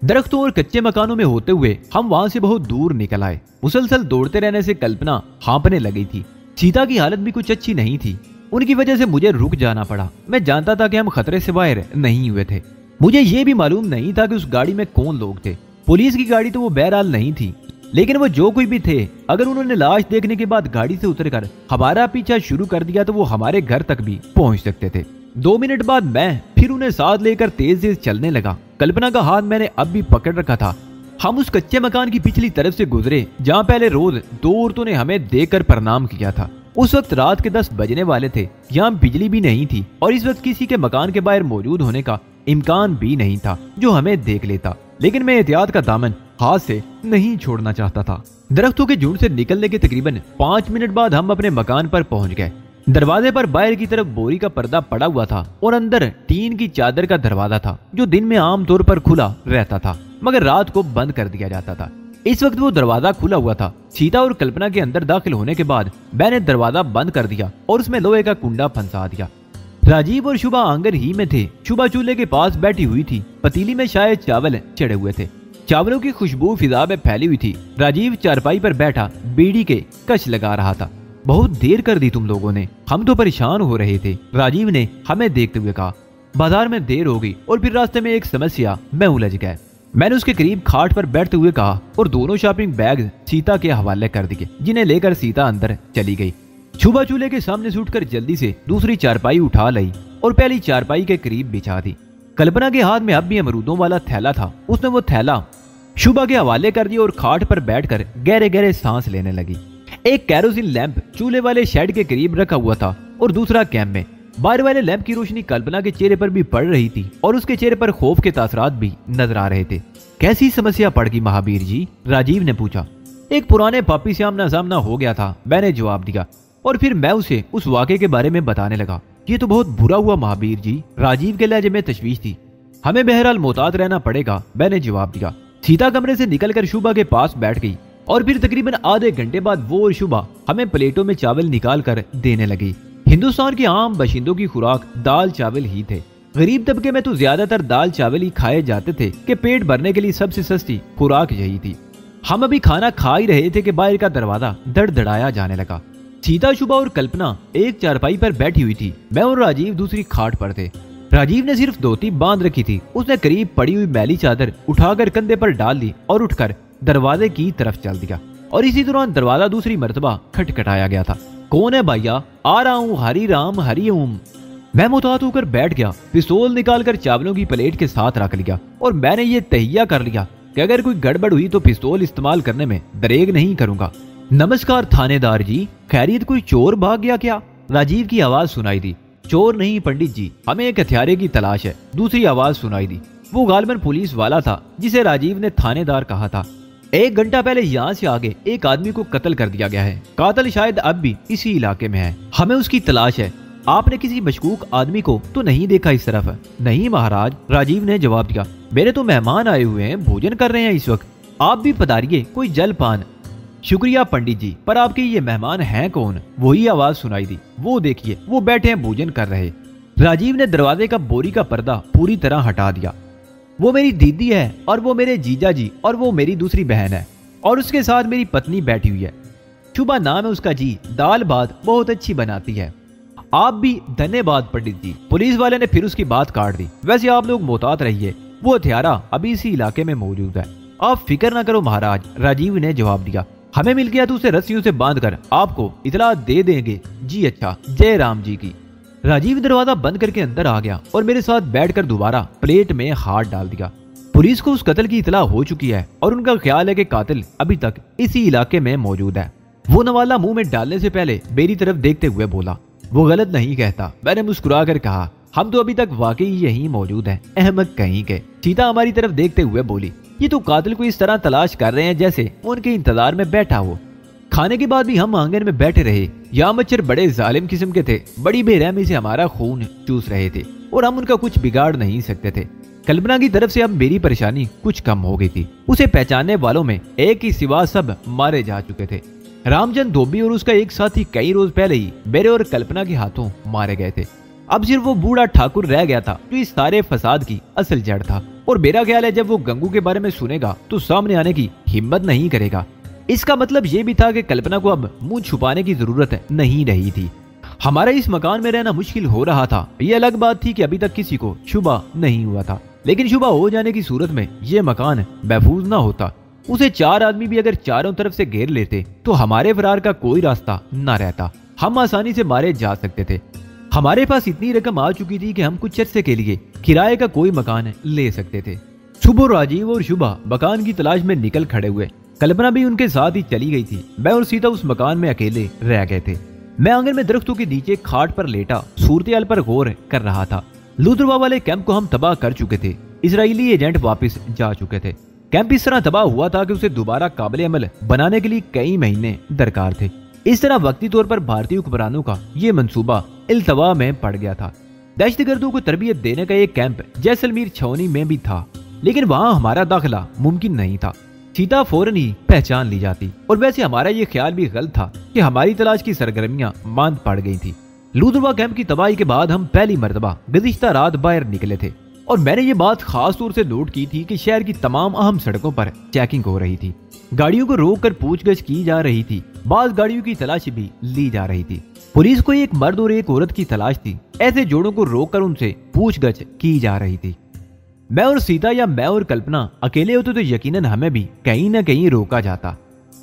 दरख्तों और कच्चे मकानों में होते हुए हम वहां से बहुत दूर निकल आए। मुसलसल दौड़ते रहने से कल्पना हाँपने लगी थी। सीता की हालत भी कुछ अच्छी नहीं थी। उनकी वजह से मुझे रुक जाना पड़ा। मैं जानता था कि हम खतरे से बाहर नहीं हुए थे। मुझे ये भी मालूम नहीं था कि उस गाड़ी में कौन लोग थे। पुलिस की गाड़ी तो वो बहरहाल नहीं थी, लेकिन वो जो कोई भी थे, अगर उन्होंने लाश देखने के बाद गाड़ी से उतरकर हमारा पीछा शुरू कर दिया तो वो हमारे घर तक भी पहुंच सकते थे। 2 मिनट बाद मैं फिर उन्हें साथ लेकर तेज तेज चलने लगा। कल्पना का हाथ मैंने अब भी पकड़ रखा था। हम उस कच्चे मकान की पिछली तरफ से गुजरे जहाँ पहले रोज 2 औरतों ने हमें देखकर प्रणाम किया था। उस वक्त रात के 10 बजने वाले थे। यहाँ बिजली भी नहीं थी और इस वक्त किसी के मकान के बाहर मौजूद होने का इम्कान भी नहीं था जो हमें देख लेता। लेकिन मैं एहतियात का दामन हाथ से नहीं छोड़ना चाहता था। दरख्तों के झुंड से निकलने के तकरीबन 5 मिनट बाद हम अपने मकान पर पहुंच गए। दरवाजे पर बाहर की तरफ बोरी का पर्दा पड़ा हुआ था और अंदर टीन की चादर का दरवाजा था जो दिन में आमतौर पर खुला रहता था मगर रात को बंद कर दिया जाता था। इस वक्त वो दरवाजा खुला हुआ था। सीता और कल्पना के अंदर दाखिल होने के बाद मैंने दरवाजा बंद कर दिया और उसमें लोहे का कुंडा फंसा दिया। राजीव और शुभा आंगन ही में थे। शुभा चूल्हे के पास बैठी हुई थी। पतीली में शायद चावल चढ़े हुए थे। चावलों की खुशबू फिजा में फैली हुई थी। राजीव चारपाई पर बैठा बीड़ी के कश लगा रहा था। बहुत देर कर दी तुम लोगों ने, हम तो परेशान हो रहे थे, राजीव ने हमें देखते हुए कहा। बाजार में देर हो गई और फिर रास्ते में एक समस्या में उलझ गए। मैंने उसके करीब खाट पर बैठते हुए कहा और दोनों शॉपिंग बैग सीता के हवाले कर दिए, जिन्हें लेकर सीता अंदर चली गई। शुभा चूल्हे के सामने से उठकर जल्दी से दूसरी चारपाई उठा लाई और पहली चारपाई के करीब बिछा दी। कल्पना के हाथ में अब भी अमरूदों वाला थैला था। उसने वो थैला शुभा के हवाले कर दिया और खाट पर बैठकर गहरे गहरे सांस लेने लगी। एक कैरोसिन लैंप चूल्हे वाले शेड के करीब रखा हुआ था और दूसरा कैंप में। बाहर वाले लैंप की रोशनी कल्पना के चेहरे पर भी पड़ रही थी और उसके चेहरे पर खौफ के तासरात भी नजर आ रहे थे। कैसी समस्या पड़ गई महावीर जी? राजीव ने पूछा। एक पुराने पापी से आमना सामना हो गया था, मैंने जवाब दिया और फिर मैं उसे उस वाक़े के बारे में बताने लगा। ये तो बहुत बुरा हुआ महावीर जी, राजीव के लहजे में तशवीश थी। हमें बहरहाल मोहतात रहना पड़ेगा, मैंने जवाब दिया। सीता कमरे से निकलकर शुभा के पास बैठ गई और फिर तकरीबन आधे घंटे बाद वो और शुभा हमें प्लेटों में चावल निकाल कर देने लगी। हिंदुस्तान के आम बाशिंदों की खुराक दाल चावल ही थे। गरीब तबके में तो ज्यादातर दाल चावल ही खाए जाते थे कि पेट भरने के लिए सबसे सस्ती खुराक यही थी। हम अभी खाना खा ही रहे थे कि बाहर का दरवाजा धड़धड़ाया जाने लगा। सीता, शुभा और कल्पना एक चारपाई पर बैठी हुई थी। मैं और राजीव दूसरी खाट पर थे। राजीव ने सिर्फ धोती बांध रखी थी। उसने करीब पड़ी हुई मैली चादर उठाकर कंधे पर डाल दी और उठकर दरवाजे की तरफ चल दिया और इसी दौरान दरवाजा दूसरी मर्तबा खटखटाया गया था। कौन है भैया? आ रहा हूँ, हरी राम हरी ओम। मैं मुतात होकर बैठ गया। पिस्तौल निकालकर चावलों की प्लेट के साथ रख लिया और मैंने ये तहिया कर लिया कि अगर कोई गड़बड़ हुई तो पिस्तौल इस्तेमाल करने में दरेग नहीं करूंगा। नमस्कार थानेदार जी, खैरियत? कोई चोर भाग गया क्या? राजीव की आवाज सुनाई दी। चोर नहीं पंडित जी, हमें एक हथियारे की तलाश है, दूसरी आवाज सुनाई दी। वो गालबन पुलिस वाला था जिसे राजीव ने थानेदार कहा था। 1 घंटा पहले यहाँ से आगे एक आदमी को कत्ल कर दिया गया है। कातिल शायद अब भी इसी इलाके में है। हमें उसकी तलाश है। आपने किसी मशकूक आदमी को तो नहीं देखा इस तरफ? नहीं महाराज, राजीव ने जवाब दिया। मेरे तो मेहमान आए हुए हैं, भोजन कर रहे हैं इस वक्त। आप भी पधारिए, कोई जलपान। शुक्रिया पंडित जी, पर आपके ये मेहमान हैं कौन? वही आवाज सुनाई दी। वो देखिए, वो बैठे हैं, भोजन कर रहे। राजीव ने दरवाजे का बोरी का पर्दा पूरी तरह हटा दिया। वो मेरी दीदी है, और वो मेरे जीजा जी, और वो मेरी दूसरी बहन है, और उसके साथ मेरी पत्नी बैठी हुई है। शुभा नाम है उसका जी। दाल भात बहुत अच्छी बनाती है। आप भी धन्यवाद पंडित जी। पुलिस वाले ने फिर उसकी बात काट दी। वैसे आप लोग मोहतात रहिए, वो हथियारा अभी इसी इलाके में मौजूद है। आप फिक्र ना करो महाराज, राजीव ने जवाब दिया। हमें मिल गया तो उसे रस्सियों से बांधकर आपको इतला दे देंगे। जी अच्छा, जय राम जी की। राजीव दरवाजा बंद करके अंदर आ गया और मेरे साथ बैठकर दोबारा प्लेट में हाथ डाल दिया। पुलिस को उस कत्ल की इतला हो चुकी है और उनका ख्याल है कि कातिल अभी तक इसी इलाके में मौजूद है। वो नवाला मुंह में डालने से पहले मेरी तरफ देखते हुए बोला, वो गलत नहीं कहता। मैंने मुस्कुरा कर कहा, हम तो अभी तक वाकई यहीं मौजूद हैं। अहमद कहीं के। सीता हमारी तरफ देखते हुए बोली, ये तो कातिल को इस तरह तलाश कर रहे हैं जैसे उनके इंतजार में बैठा हो। खाने के बाद भी हम आंगन में बैठे रहे। यहाँ मच्छर बड़े जालिम किस्म के थे, बड़ी बेरहमी से हमारा खून चूस रहे थे और हम उनका कुछ बिगाड़ नहीं सकते थे। कल्पना की तरफ से अब मेरी परेशानी कुछ कम हो गई थी। उसे पहचानने वालों में एक ही सिवा सब मारे जा चुके थे। रामचंद धोबी और उसका एक साथी कई रोज पहले ही मेरे और कल्पना के हाथों मारे गए थे। अब सिर्फ वो बूढ़ा ठाकुर रह गया था जो इस सारे फसाद की असल जड़ था। और मेरा ख्याल है जब वो गंगू के बारे में सुनेगा तो सामने आने की हिम्मत नहीं करेगा। इसका मतलब ये भी था कि कल्पना को अब मुंह छुपाने की जरूरत नहीं रही थी। हमारा इस मकान में रहना मुश्किल हो रहा था। ये अलग बात थी कि अभी तक किसी को शुबा नहीं हुआ था, लेकिन शुबा हो जाने की सूरत में ये मकान महफूज ना होता। उसे 4 आदमी भी अगर चारों तरफ से घेर लेते तो हमारे फरार का कोई रास्ता न रहता। हम आसानी से मारे जा सकते थे। हमारे पास इतनी रकम आ चुकी थी कि हम कुछ अरसे के लिए किराए का कोई मकान ले सकते थे। सुबह राजीव और शुभा मकान की तलाश में निकल खड़े हुए। कल्पना भी उनके साथ ही चली गई थी। मैं और सीता उस मकान में अकेले रह गए थे। मैं आंगन में दरख्तों के नीचे खाट पर लेटा सूरत पर गौर कर रहा था। लुद्रवा वाले कैंप को हम तबाह कर चुके थे। इजरायली एजेंट वापस जा चुके थे। कैंप इस तरह तबाह हुआ था कि उसे दोबारा काबिल अमल बनाने के लिए कई महीने दरकार थे। इस तरह वक्ती तौर पर भारतीय हुक्मरानों का ये मंसूबा इल्तवा में पड़ गया था। दहशतगर्दों को तरबियत देने का एक कैंप जैसलमेर छावनी में भी था, लेकिन वहां हमारा दाखिला मुमकिन नहीं था। सीता फौरन ही पहचान ली जाती। और वैसे हमारा ये ख्याल भी गलत था कि हमारी तलाश की सरगर्मियां मांद पड़ गई थी। लुद्रवा कैंप की तबाही के बाद हम पहली मर्तबा गुज़िश्ता रात बाहर निकले थे और मैंने ये बात खास तौर से नोट की थी कि शहर की तमाम अहम सड़कों पर चेकिंग हो रही थी। गाड़ियों को रोककर पूछगछ की जा रही थी। बाज गाड़ियों की तलाशी भी ली जा रही थी। पुलिस को एक मर्द और एक औरत की तलाश थी। ऐसे जोड़ों को रोककर उनसे पूछगछ की जा रही थी। मैं और सीता या मैं और कल्पना अकेले होते तो यकीनन हमें भी कहीं न कहीं रोका जाता,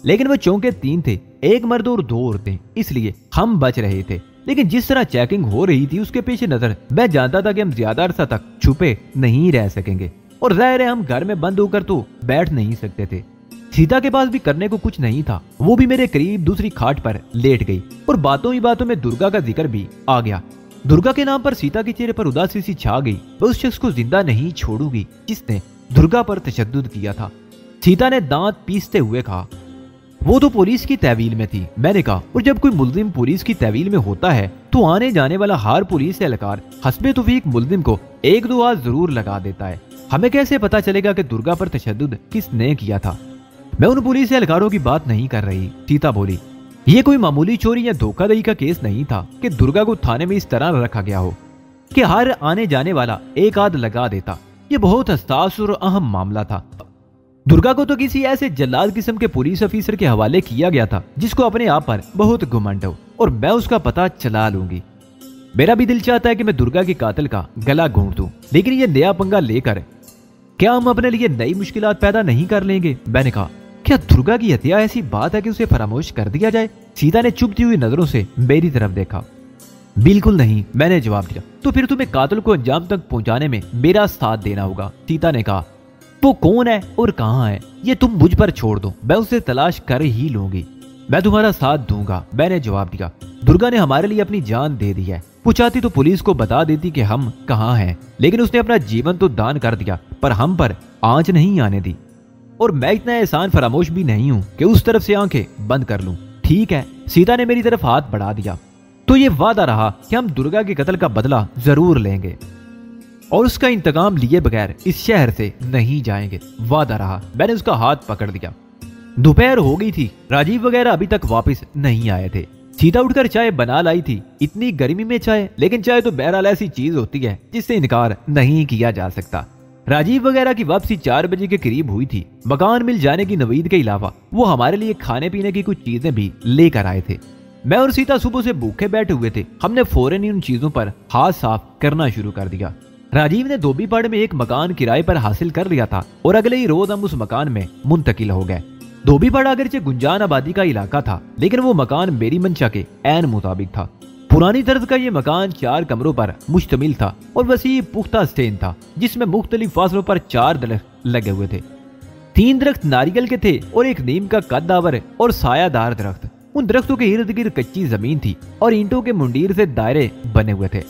लेकिन वो चौंके 3 थे, एक मर्द और 2 औरतें, इसलिए हम बच रहे थे। लेकिन जिस तरह चेकिंग हो रही थी उसके पेश नजर मैं जानता था कि हम ज्यादा अरसा तक छुपे नहीं रह सकेंगे और जाहिर है हम घर में बंद होकर तो बैठ नहीं सकते थे। सीता के पास भी करने को कुछ नहीं था। वो भी मेरे करीब दूसरी खाट पर लेट गई और बातों ही बातों में दुर्गा का जिक्र भी आ गया। दुर्गा के नाम पर सीता के चेहरे पर उदासी सी छा गई। मैं उस शख्स को जिंदा नहीं छोड़ूंगी जिसने दुर्गा पर तशद्दुद किया था। सीता ने दांत पीसते हुए कहा, वो तो पुलिस की तहवील में थी। मैंने कहा, और जब कोई मुल्जिम पुलिस की तहवील में होता है तो आने जाने वाला हर पुलिस एहलकार हस्बे तौफीक मुल्जिम को 1-2 हाथ जरूर लगा देता है। हमें कैसे पता चलेगा कि दुर्गा पर तशद्दुद किसने किया था? मैं उन पुलिस एहलकारों की बात नहीं कर रही, सीता बोली। ये कोई मामूली चोरी या धोखाधड़ी का केस नहीं था कि दुर्गा को थाने में इस तरह रखा गया हो कि हर आने जाने वाला 1 हाथ लगा देता। ये बहुत हसास और अहम मामला था। दुर्गा को तो किसी ऐसे जल्लाद किस्म के पुलिस अफीसर के हवाले किया गया था जिसको अपने आप पर बहुत घमंड हो, और मैं उसका पता चला लूंगी। मेरा भी दिल चाहता है कि मैं दुर्गा के कातिल का गला घोंट दूं, लेकिन ये नया पंगा लेकर क्या हम अपने लिए नई मुश्किलात पैदा नहीं कर लेंगे? मैंने कहा, क्या दुर्गा की हत्या ऐसी बात है कि उसे फरामोश कर दिया जाए? सीता ने चुभती हुई नजरों से मेरी तरफ देखा। बिल्कुल नहीं, मैंने जवाब दिया। तो फिर तुम्हें कातिल को अंजाम तक पहुंचाने में मेरा साथ देना होगा। सीता ने कहा, वो कौन है और कहाँ है ये तुम मुझ पर छोड़ दो, मैं उसे तलाश कर ही लूंगी। मैं तुम्हारा साथ दूंगा, मैंने जवाब दिया। दुर्गा ने हमारे लिए अपनी जान दे दी है। वो चाहती तो पुलिस को बता देती कि हम कहाँ हैं, लेकिन उसने अपना जीवन तो दान कर दिया, पर हम पर आंच नहीं आने दी। और मैं इतना एहसान फरामोश भी नहीं हूँ कि उस तरफ से आंखें बंद कर लूं। ठीक है, सीता ने मेरी तरफ हाथ बढ़ा दिया। तो ये वादा रहा कि हम दुर्गा के कत्ल का बदला जरूर लेंगे और उसका इंतकाम लिए बगैर इस शहर से नहीं जाएंगे। वादा रहा। मैंने उसका हाथ पकड़ लिया। दोपहर हो गई थी। राजीव वगैरह अभी तक वापस नहीं आए थे। सीता उठकर चाय बना लाई थी। इतनी गर्मी में चाय, लेकिन चाय तो बहरहाल ऐसी चीज होती है जिससे इनकार नहीं किया जा सकता। राजीव वगैरह की वापसी 4 बजे के करीब हुई थी। मकान मिल जाने की नवीद के अलावा वो हमारे लिए खाने पीने की कुछ चीजें भी लेकर आए थे। मैं और सीता सुबह से भूखे बैठे हुए थे। हमने फौरन ही उन चीजों पर हाथ साफ करना शुरू कर दिया। राजीव ने धोबीपड़ में एक मकान किराए पर हासिल कर लिया था और अगले ही रोज हम उस मकान में मुंतकिल हो गए। धोबीपड़ अगरचे गुंजान आबादी का इलाका था, लेकिन वो मकान मेरी मंशा के ऐन मुताबिक था। पुरानी तर्ज का ये मकान 4 कमरों पर मुश्तमिल था और वसी पुख्ता स्टेन था, जिसमें मुख्तलिफ फासलों पर 4 दरख्त लगे हुए थे। 3 दरख्त नारियल के थे और एक नीम का कद्दावर और सायादार दरख्त। उन दरख्तों के इर्द गिर्द कच्ची जमीन थी और ईंटों के मुंडीर से दायरे बने हुए थे।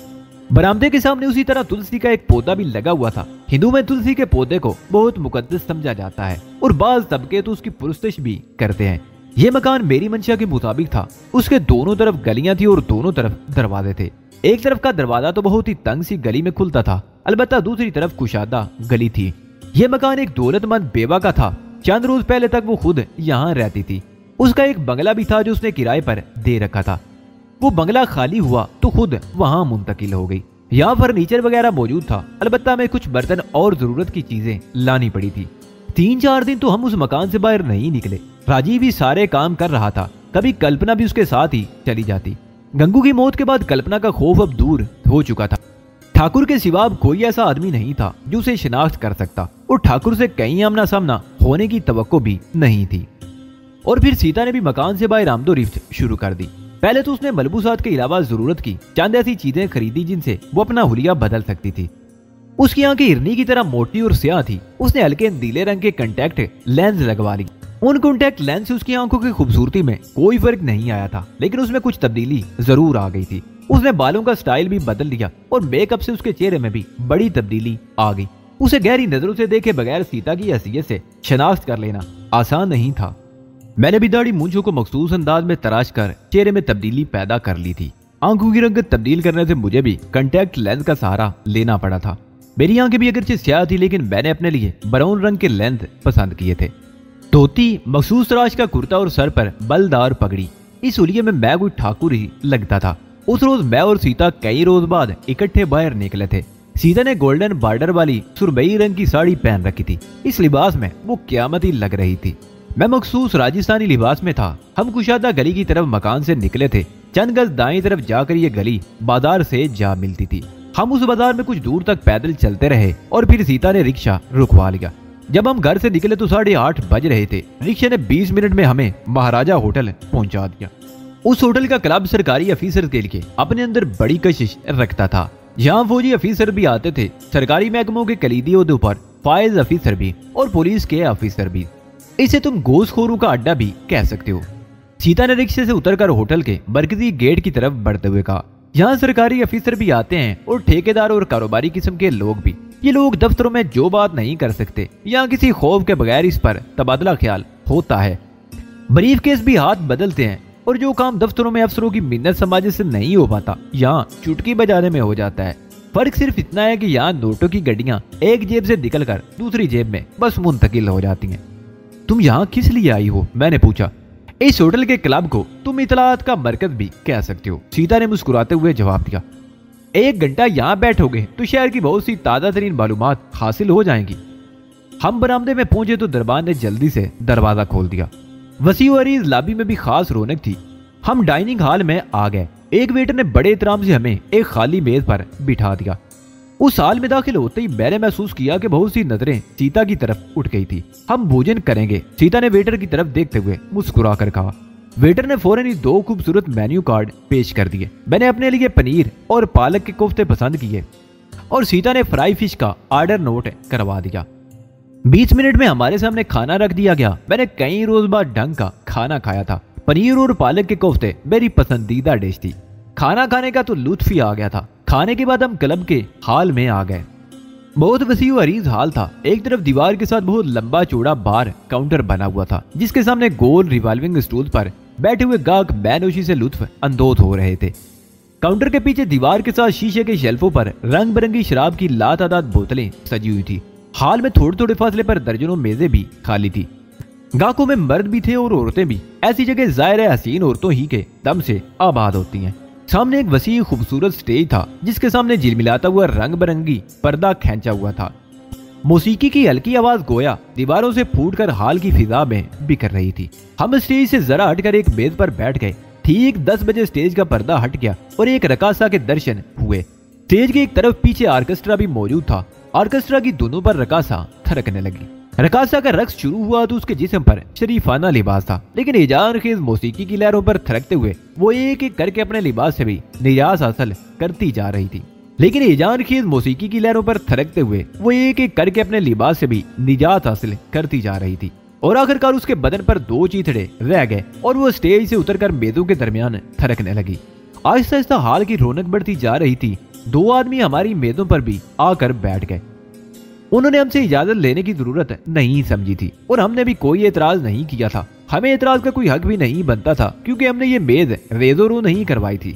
बरामदे के सामने उसी तरह तुलसी का एक पौधा भी लगा हुआ था। हिंदू में तुलसी के पौधे को बहुत मुकद्दस समझा जाता है और बाज तबके तो उसकी पुरस्तिश भी करते हैं। ये मकान मेरी मंशा के मुताबिक था। उसके दोनों तरफ गलियां थी और दोनों तरफ दरवाजे थे। एक तरफ का दरवाजा तो बहुत ही तंग सी गली में खुलता था, अलबत्ता दूसरी तरफ कुशादा गली थी। ये मकान एक दौलतमंद बेवा का था। चंद रोज पहले तक वो खुद यहाँ रहती थी। उसका एक बंगला भी था जो उसने किराए पर दे रखा था। वो बंगला खाली हुआ तो खुद वहां मुंतकिल हो गई। यहाँ फर्नीचर वगैरह मौजूद था, अलबत्ता हमें कुछ बर्तन और जरूरत की चीजें लानी पड़ी थी। 3-4 दिन तो हम उस मकान से बाहर नहीं निकले। राजीव भी सारे काम कर रहा था। कभी कल्पना भी उसके साथ ही चली जाती। गंगू की मौत के बाद कल्पना का खौफ अब दूर हो चुका था। ठाकुर के सिवा अब कोई ऐसा आदमी नहीं था जो उसे शिनाख्त कर सकता और ठाकुर से कहीं आमना सामना होने की तवक्को भी नहीं थी। और फिर सीता ने भी मकान से बाहर आमदोरफ्त शुरू कर दी। पहले तो उसने मलबूसात के अलावा जरूरत की चंद ऐसी चीजें खरीदी जिनसे वो अपना हुलिया बदल सकती थी। उसकी आंखें हिरनी की तरह मोटी और स्याह थी। उसने हल्के नीले रंग के कंटैक्ट लेंस लगवा ली। उन कॉन्टैक्ट लेंस से उसकी आंखों की खूबसूरती में कोई फर्क नहीं आया था, लेकिन उसमें कुछ तब्दीली जरूर आ गई थी। उसने बालों का स्टाइल भी बदल लिया और मेकअप से उसके चेहरे में भी बड़ी तब्दीली आ गई। उसे गहरी नजरों से देखे बगैर सीता की हैसियत से शनाख्त कर लेना आसान नहीं था। मैंने भी दाढ़ी मूंछों को मखसूस अंदाज में तराश कर चेहरे में तब्दीली पैदा कर ली थी। आंखों की रंगत तब्दील करने से मुझे भी कंटैक्ट लेंस का सहारा लेना पड़ा था। मेरी आंखें भी अगरचे स्याह थी, लेकिन मैंने अपने लिए ब्राउन रंग के लेंस पसंद किए थे। धोती, मखसूस तराश का कुर्ता और सर पर बलदार पगड़ी। इस हुलिये में मैं कोई ठाकुर ही लगता था। उस रोज मैं और सीता कई रोज बाद इकट्ठे बाहर निकले थे। सीता ने गोल्डन बॉर्डर वाली सुरमई रंग की साड़ी पहन रखी थी। इस लिबास में वो क्यामती लग रही थी। मैं मखसूस राजस्थानी लिबास में था। हम कुशादा गली की तरफ मकान से निकले थे। चंद गज दाईं तरफ जाकर ये गली बाजार से जा मिलती थी। हम उस बाजार में कुछ दूर तक पैदल चलते रहे और फिर सीता ने रिक्शा रुकवा लिया। जब हम घर से निकले तो 8:30 बज रहे थे। रिक्शे ने 20 मिनट में हमें महाराजा होटल पहुंचा दिया। उस होटल का क्लब सरकारी अफीसर के लिए अपने अंदर बड़ी कशिश रखता था। यहाँ फौजी अफीसर भी आते थे, सरकारी महकमों के कलीदी ओहदों पर फायज अफीसर भी और पुलिस के अफीसर भी। इसे तुम गोश्तखोरों का अड्डा भी कह सकते हो। सीता ने रिक्शे से उतरकर होटल के मरकजी गेट की तरफ बढ़ते हुए कहा, यहाँ सरकारी अफीसर भी आते हैं और ठेकेदार और कारोबारी किस्म के लोग भी। ये लोग दफ्तरों में जो बात नहीं कर सकते, यहाँ किसी खौफ के बगैर इस पर तबादला ख्याल होता है। ब्रीफ केस भी हाथ बदलते हैं और जो काम दफ्तरों में अफसरों की मिन्नत समाजे से नहीं हो पाता, यहाँ चुटकी बजाने में हो जाता है। फर्क सिर्फ इतना है कि यहाँ नोटों की गड्डियां एक जेब से निकलकर दूसरी जेब में बस मुंतकिल हो जाती हैं। तुम यहाँ किस लिए आई हो? मैंने पूछा। इस होटल के क्लब को तुम इतलात का मरकज भी कह सकते हो, सीता ने मुस्कुराते हुए जवाब दिया। 1 घंटा यहाँ बैठोगे तो शहर की बहुत सी ताज़ा तरीन मालूमात हासिल हो जाएंगी। हम बरामदे में पहुंचे तो दरबान ने जल्दी से दरवाजा खोल दिया। वसी अरीज लाबी में भी खास रौनक थी। हम डाइनिंग हॉल में आ गए। एक वेटर ने बड़े एहतराम से हमें एक खाली मेज पर बिठा दिया। उस हाल में दाखिल होते ही मैंने महसूस किया कि बहुत सी नजरें सीता की तरफ उठ गई थी। हम भोजन करेंगे, सीता ने वेटर की तरफ देखते हुए मुस्कुरा कर कहा। वेटर ने फौरन ही 2 खूबसूरत मेन्यू कार्ड पेश कर दिए। मैंने अपने लिए पनीर और पालक के कोफ्ते पसंद किए और सीता ने फ्राई फिश का ऑर्डर नोट करवा दिया। 20 मिनट में हमारे सामने खाना रख दिया गया। मैंने कई रोज बाद ढंग का खाना खाया था। पनीर और पालक के कोफ्ते मेरी पसंदीदा डिश थी। खाना खाने का तो लुत्फ ही आ गया था। खाने के बाद हम क्लब के हॉल में आ गए। बहुत वसी व अरीज हाल था। एक तरफ दीवार के साथ बहुत लंबा चौड़ा बार काउंटर बना हुआ था, जिसके सामने गोल रिवॉल्विंग स्टूल पर बैठे हुए गाहक बैनोशी से लुत्फ अंदोज हो रहे थे। काउंटर के पीछे दीवार के साथ शीशे के शेल्फों पर रंग बिरंगी शराब की लातादाद बोतलें सजी हुई थी। हाल में थोड़े थोड़े फासले पर दर्जनों मेजें भी खाली थी। गाहकों में मर्द भी थे और औरतें भी। ऐसी जगह जाहिर है हसीन औरतों ही के दम से आबाद होती हैं। सामने एक वसी खूबसूरत स्टेज था, जिसके सामने झिलमिलाता हुआ रंग बिरंगी पर्दा खींचा हुआ था। मौसीकी की हल्की आवाज गोया दीवारों से फूटकर हाल की फिजा में बिखर रही थी। हम स्टेज से जरा हटकर एक मेज पर बैठ गए। ठीक 10 बजे स्टेज का पर्दा हट गया और एक रकासा के दर्शन हुए। स्टेज के एक तरफ पीछे ऑर्केस्ट्रा भी मौजूद था। ऑर्केस्ट्रा की धुनों पर रकासा थरकने लगी। रकासा का रक्स शुरू हुआ तो उसके जिस्म पर शरीफाना लिबास था, लेकिन हिजान खेज मौसीकी की लहरों पर थरकते हुए वो एक एक करके अपने लिबास से भी निजात हासिल करती जा रही थी। लेकिन हिजान खेज मौसीकी की लहरों पर थरकते हुए वो एक एक करके अपने लिबास से भी निजात हासिल करती जा रही थी। और आखिरकार उसके बदन पर 2 चीथड़े रह गए और वो स्टेज से उतरकर मेजों के दरमियान थरकने लगी। आहिस्ता आहिस्ता हाल की रौनक बढ़ती जा रही थी। 2 आदमी हमारी मेजों पर भी आकर बैठ गए। उन्होंने हमसे इजाजत लेने की जरूरत नहीं समझी थी और हमने भी कोई एतराज नहीं किया था। हमें एतराज का कोई हक भी नहीं बनता था, क्योंकि हमने ये मेज रेजो रू नहीं करवाई थी।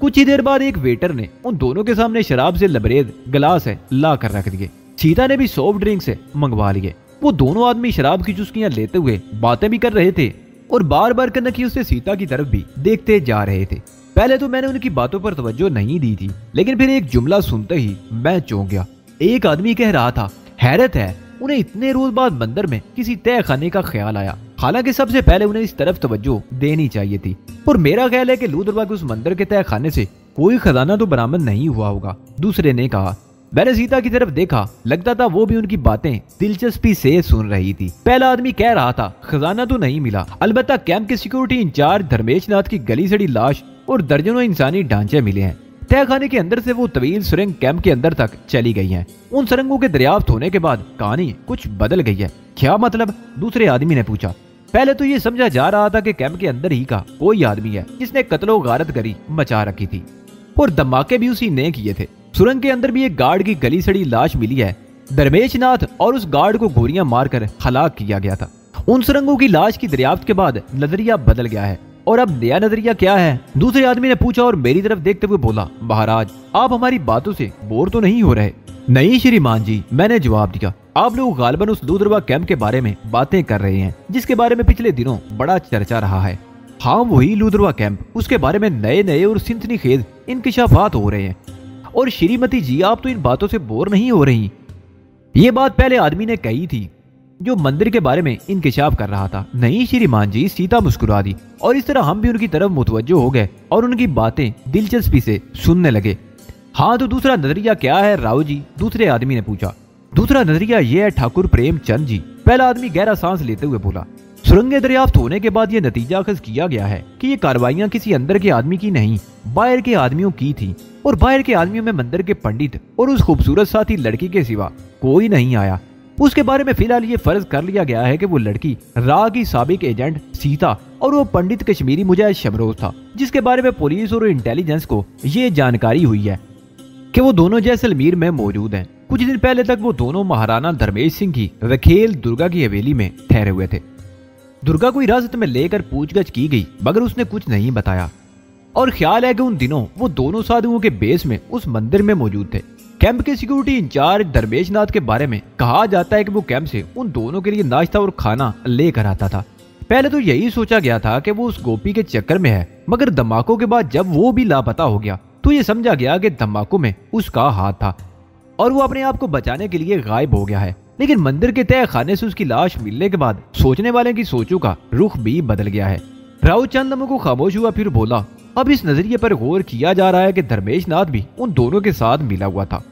कुछ ही देर बाद एक वेटर ने उन दोनों के सामने शराब से लबरेज गिलास ला कर रख दिए। सीता ने भी सॉफ्ट ड्रिंक से मंगवा लिए। वो दोनों आदमी शराब की चुस्कियां लेते हुए बातें भी कर रहे थे और बार बार कनखियों से सीता की तरफ भी देखते जा रहे थे। पहले तो मैंने उनकी बातों पर तवज्जो नहीं दी थी, लेकिन फिर एक जुमला सुनते ही मैं चौंक गया। एक आदमी कह रहा था, हैरत है उन्हें इतने रोज बाद मंदिर में किसी तय खाने का ख्याल आया। हालांकि सबसे पहले उन्हें इस तरफ तवज्जो देनी चाहिए थी। और मेरा ख्याल है कि लूदरबा के उस मंदिर के तय खाने से कोई खजाना तो बरामद नहीं हुआ होगा। दूसरे ने कहा। मैंने सीता की तरफ देखा, लगता था वो भी उनकी बातें दिलचस्पी से सुन रही थी। पहला आदमी कह रहा था, खजाना तो नहीं मिला, अलबत्ता कैंप के सिक्योरिटी इंचार्ज धर्मेश नाथ की गली सड़ी लाश और दर्जनों इंसानी ढांचे मिले हैं। तहखाने के अंदर से वो तवील सुरंग कैंप के अंदर तक चली गई हैं। उन सुरंगों के दरियाफ्त होने के बाद कहानी कुछ बदल गई है। क्या मतलब? दूसरे आदमी ने पूछा। पहले तो ये समझा जा रहा था कि कैंप के अंदर ही का कोई आदमी है जिसने कत्लो गारतगरी मचा रखी थी और धमाके भी उसी ने किए थे। सुरंग के अंदर भी एक गार्ड की गली सड़ी लाश मिली है। धर्मेश नाथ और उस गार्ड को गोलियां मारकर हलाक किया गया था। उन सुरंगों की लाश की दरियाफ्त के बाद नजरिया बदल गया है। और अब नया नजरिया क्या है? दूसरे आदमी ने पूछा और मेरी तरफ देखते हुए बोला, महाराज आप हमारी बातों से बोर तो नहीं हो रहे? नहीं श्रीमान जी, मैंने जवाब दिया। आप लोग गालबन उस लूदरबा कैंप के बारे में बातें कर रहे हैं जिसके बारे में पिछले दिनों बड़ा चर्चा रहा है। हाँ वही लूदरबा कैंप, उसके बारे में नए नए और सिंथनी खेज इंकशाफात हो रहे हैं। और श्रीमती जी आप तो इन बातों से बोर नहीं हो रही? ये बात पहले आदमी ने कही थी जो मंदिर के बारे में इंकशाफ कर रहा था। नहीं श्रीमान जी, सीता मुस्कुरा दी और इस तरह हम भी उनकी तरफ मुतवज्जो हो गए और उनकी बातें दिलचस्पी से सुनने लगे। हाँ तो दूसरा नजरिया क्या है राव जी? दूसरे आदमी ने पूछा। दूसरा नजरिया ये है ठाकुर प्रेमचंद जी, पहला आदमी गहरा सांस लेते हुए बोला। सुरंगें दरियाफ्त होने के बाद ये नतीजा अखज किया गया है कि ये कार्रवाइयां किसी अंदर के आदमी की नहीं, बाहर के आदमियों की थी। और बाहर के आदमियों में मंदिर के पंडित और उस खूबसूरत साथी लड़की के सिवा कोई नहीं आया। उसके बारे में फिलहाल ये फर्ज कर लिया गया है कि वो लड़की राह की साबिक एजेंट सीता और वो पंडित कश्मीरी मुजाहिद शमरोज था, जिसके बारे में पुलिस और इंटेलिजेंस को ये जानकारी हुई है कि वो दोनों जैसलमेर में मौजूद हैं। कुछ दिन पहले तक वो दोनों महाराणा धर्मेश सिंह की रखेल दुर्गा की हवेली में ठहरे हुए थे। दुर्गा को हिरासत में लेकर पूछगछ की गई, मगर उसने कुछ नहीं बताया और ख्याल है कि उन दिनों वो दोनों साधुओं के बेस में उस मंदिर में मौजूद थे। कैंप के सिक्योरिटी इंचार्ज धर्मेश नाथ के बारे में कहा जाता है कि वो कैंप से उन दोनों के लिए नाश्ता और खाना लेकर आता था। पहले तो यही सोचा गया था कि वो उस गोपी के चक्कर में है, मगर धमाकों के बाद जब वो भी लापता हो गया तो ये समझा गया कि धमाकों में उसका हाथ था और वो अपने आप को बचाने के लिए गायब हो गया है। लेकिन मंदिर के तय खाने से उसकी लाश मिलने के बाद सोचने वाले की सोचों का रुख भी बदल गया है। राव चंद को खामोश हुआ, फिर बोला, अब इस नजरिए पर गौर किया जा रहा है कि धर्मेश नाथ भी उन दोनों के साथ मिला हुआ था।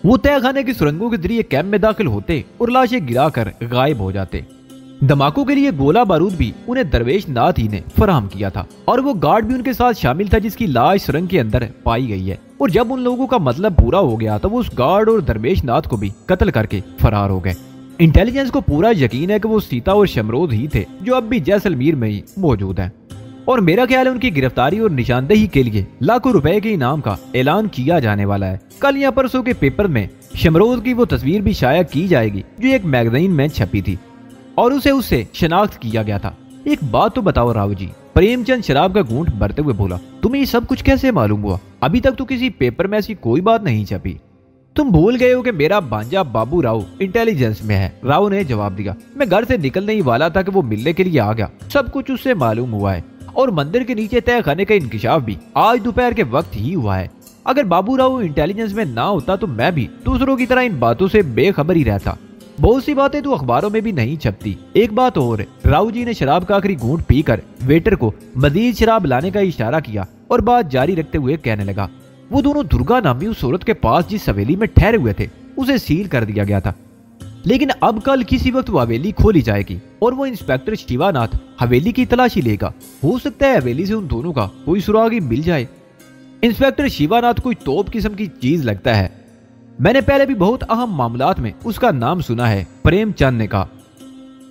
वो तय खाने की सुरंगों के जरिए कैंप में दाखिल होते और लाशें गिराकर गायब हो जाते। धमाकों के लिए गोला बारूद भी उन्हें धर्मेश नाथ ही ने फराहम किया था और वो गार्ड भी उनके साथ शामिल था जिसकी लाश सुरंग के अंदर पाई गई है। और जब उन लोगों का मतलब पूरा हो गया तो वो उस गार्ड और धर्मेश नाथ को भी कत्ल करके फरार हो गए। इंटेलिजेंस को पूरा यकीन है कि वो सीता और शमरोद ही थे जो अब भी जैसलमेर में ही मौजूद हैं। और मेरा ख्याल है उनकी गिरफ्तारी और निशानदेही के लिए लाखों रुपए के इनाम का ऐलान किया जाने वाला है। कल या परसों के पेपर में शमरोद की वो तस्वीर भी शाया की जाएगी जो एक मैगजीन में छपी थी और उसे उससे शनाख्त किया गया था। एक बात तो बताओ राव जी, प्रेमचंद शराब का घूंट भरते हुए बोला, तुम्हें ये सब कुछ कैसे मालूम हुआ? अभी तक तो किसी पेपर में ऐसी कोई बात नहीं छपी। तुम भूल गए हो कि मेरा भांजा बाबू राव इंटेलिजेंस में है। राव ने जवाब दिया, मैं घर से निकलने ही वाला था कि वो मिलने के लिए आ गया। सब कुछ उससे मालूम हुआ है और मंदिर के नीचे तय खाने का इंकशाफ भी आज दोपहर के वक्त ही हुआ है। अगर बाबू राव इंटेलिजेंस में ना होता तो मैं भी दूसरों की तरह इन बातों से बेखबर ही रहता। बहुत सी बातें तो अखबारों में भी नहीं छपती। एक बात और, राव जी ने शराब का आखिरी घूंट पीकर वेटर को मजीद शराब लाने का इशारा किया और बात जारी रखते हुए कहने लगा, वो दोनों दुर्गा नामी उस औरत के पास जिस हवेली में ठहरे हुए थे उसे सील कर दिया गया था, लेकिन अब कल किसी वक्त वो हवेली खोली जाएगी और वो इंस्पेक्टर शिवानाथ हवेली की तलाशी लेगा। हो सकता है हवेली से उन दोनों का कोई सुराग ही मिल जाए। इंस्पेक्टर शिवानाथ कोई तोप किस्म की चीज लगता है। मैंने पहले भी बहुत अहम मामलात में उसका नाम सुना है। प्रेमचंद ने कहा,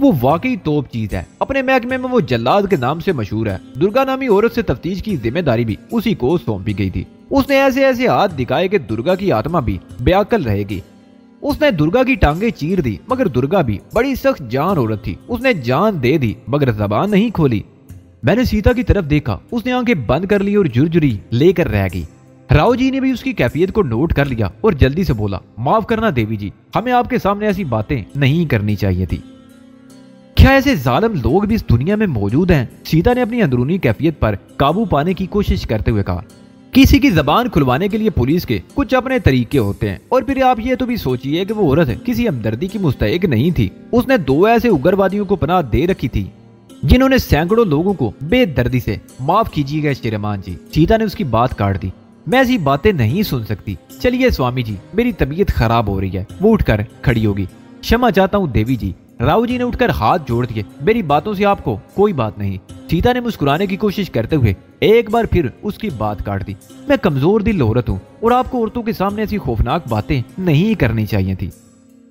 वो वाकई तोप चीज है। अपने महकमे में वो जल्लाद के नाम से मशहूर है। दुर्गा नामी औरत से तफ्तीश की जिम्मेदारी भी उसी को सौंपी गई थी। उसने ऐसे ऐसे हाथ दिखाए कि दुर्गा की आत्मा भी बेअक्ल रहेगी। उसने दुर्गा की टांगे चीर दी, मगर दुर्गा भी बड़ी सख्त जान औरत थी। उसने जान दे दी मगर जबान नहीं खोली। मैंने सीता की तरफ देखा, उसने आंखें बंद कर ली और झुरझुरी लेकर रह गई। राव जी ने भी उसकी कैफियत को नोट कर लिया और जल्दी से बोला, माफ करना देवी जी, हमें आपके सामने ऐसी बातें नहीं करनी चाहिए थी। क्या ऐसे जालिम लोग भी इस दुनिया में मौजूद हैं? सीता ने अपनी अंदरूनी कैफियत पर काबू पाने की कोशिश करते हुए कहा, किसी की जबान खुलवाने के लिए पुलिस के कुछ अपने तरीके होते हैं। और फिर आप ये तो भी सोचिए कि वो औरत किसी हमदर्दी की मुस्तहिक नहीं थी। उसने दो ऐसे उग्रवादियों को पनाह दे रखी थी जिन्होंने सैकड़ों लोगों को बेदर्दी से, माफ कीजिएगा श्रीमान जी, सीता ने उसकी बात काट दी, मैं ऐसी बातें नहीं सुन सकती। चलिए स्वामी जी, मेरी तबीयत खराब हो रही है। वो उठकर खड़ी होगी। क्षमा चाहता हूँ देवी जी। राव जी ने उठकर हाथ जोड़ दिए, मेरी बातों से आपको कोई बात नहीं। सीता ने मुस्कुराने की कोशिश करते हुए एक बार फिर उसकी बात काट दी। मैं कमजोर दिल औरत हूँ और आपको औरतों के सामने ऐसी खौफनाक बातें नहीं करनी चाहिए थी।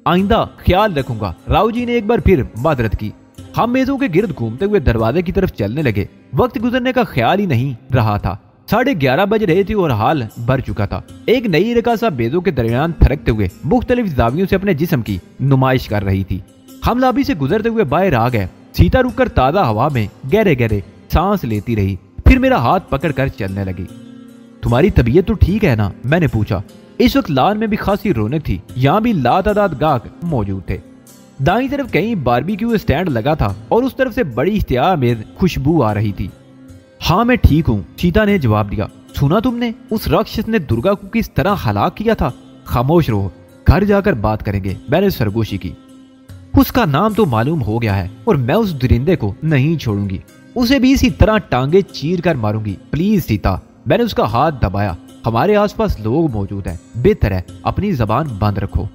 आइंदा ख्याल रखूंगा। राव जी ने एक बार फिर मादरत की। हम मेजों के गिर्द घूमते हुए दरवाजे की तरफ चलने लगे। वक्त गुजरने का ख्याल ही नहीं रहा था। 11:30 बज रहे थे और हाल भर चुका था। एक नई रकासा बेजों के दरमियान थरकते हुए मुख्तलिफ जावियों से अपने जिस्म की नुमाइश कर रही थी। हम लाबी से गुजरते हुए बाहर आ गए। सीता रुककर ताजा हवा में गहरे गहरे सांस लेती रही, फिर मेरा हाथ पकड़कर चलने लगी। तुम्हारी तबीयत तो ठीक है ना? मैंने पूछा। इस वक्त लान में भी खासी रौनक थी। यहाँ भी लातादाद गाहक मौजूद थे। दाईं तरफ कहीं बारबेक्यू स्टैंड लगा था और उस तरफ से बड़ी इख्तियार में खुशबू आ रही थी। हाँ मैं ठीक हूँ, सीता ने जवाब दिया। सुना तुमने उस राक्षस ने दुर्गा को किस तरह हलाक किया था? खामोश रहो, घर जाकर बात करेंगे, मैंने सरगोशी की। उसका नाम तो मालूम हो गया है और मैं उस दरिंदे को नहीं छोड़ूंगी। उसे भी इसी तरह टांगे चीर कर मारूंगी। प्लीज सीता। मैंने उसका हाथ दबाया। हमारे आसपास लोग मौजूद हैं, बेहतर है अपनी जबान बंद रखो।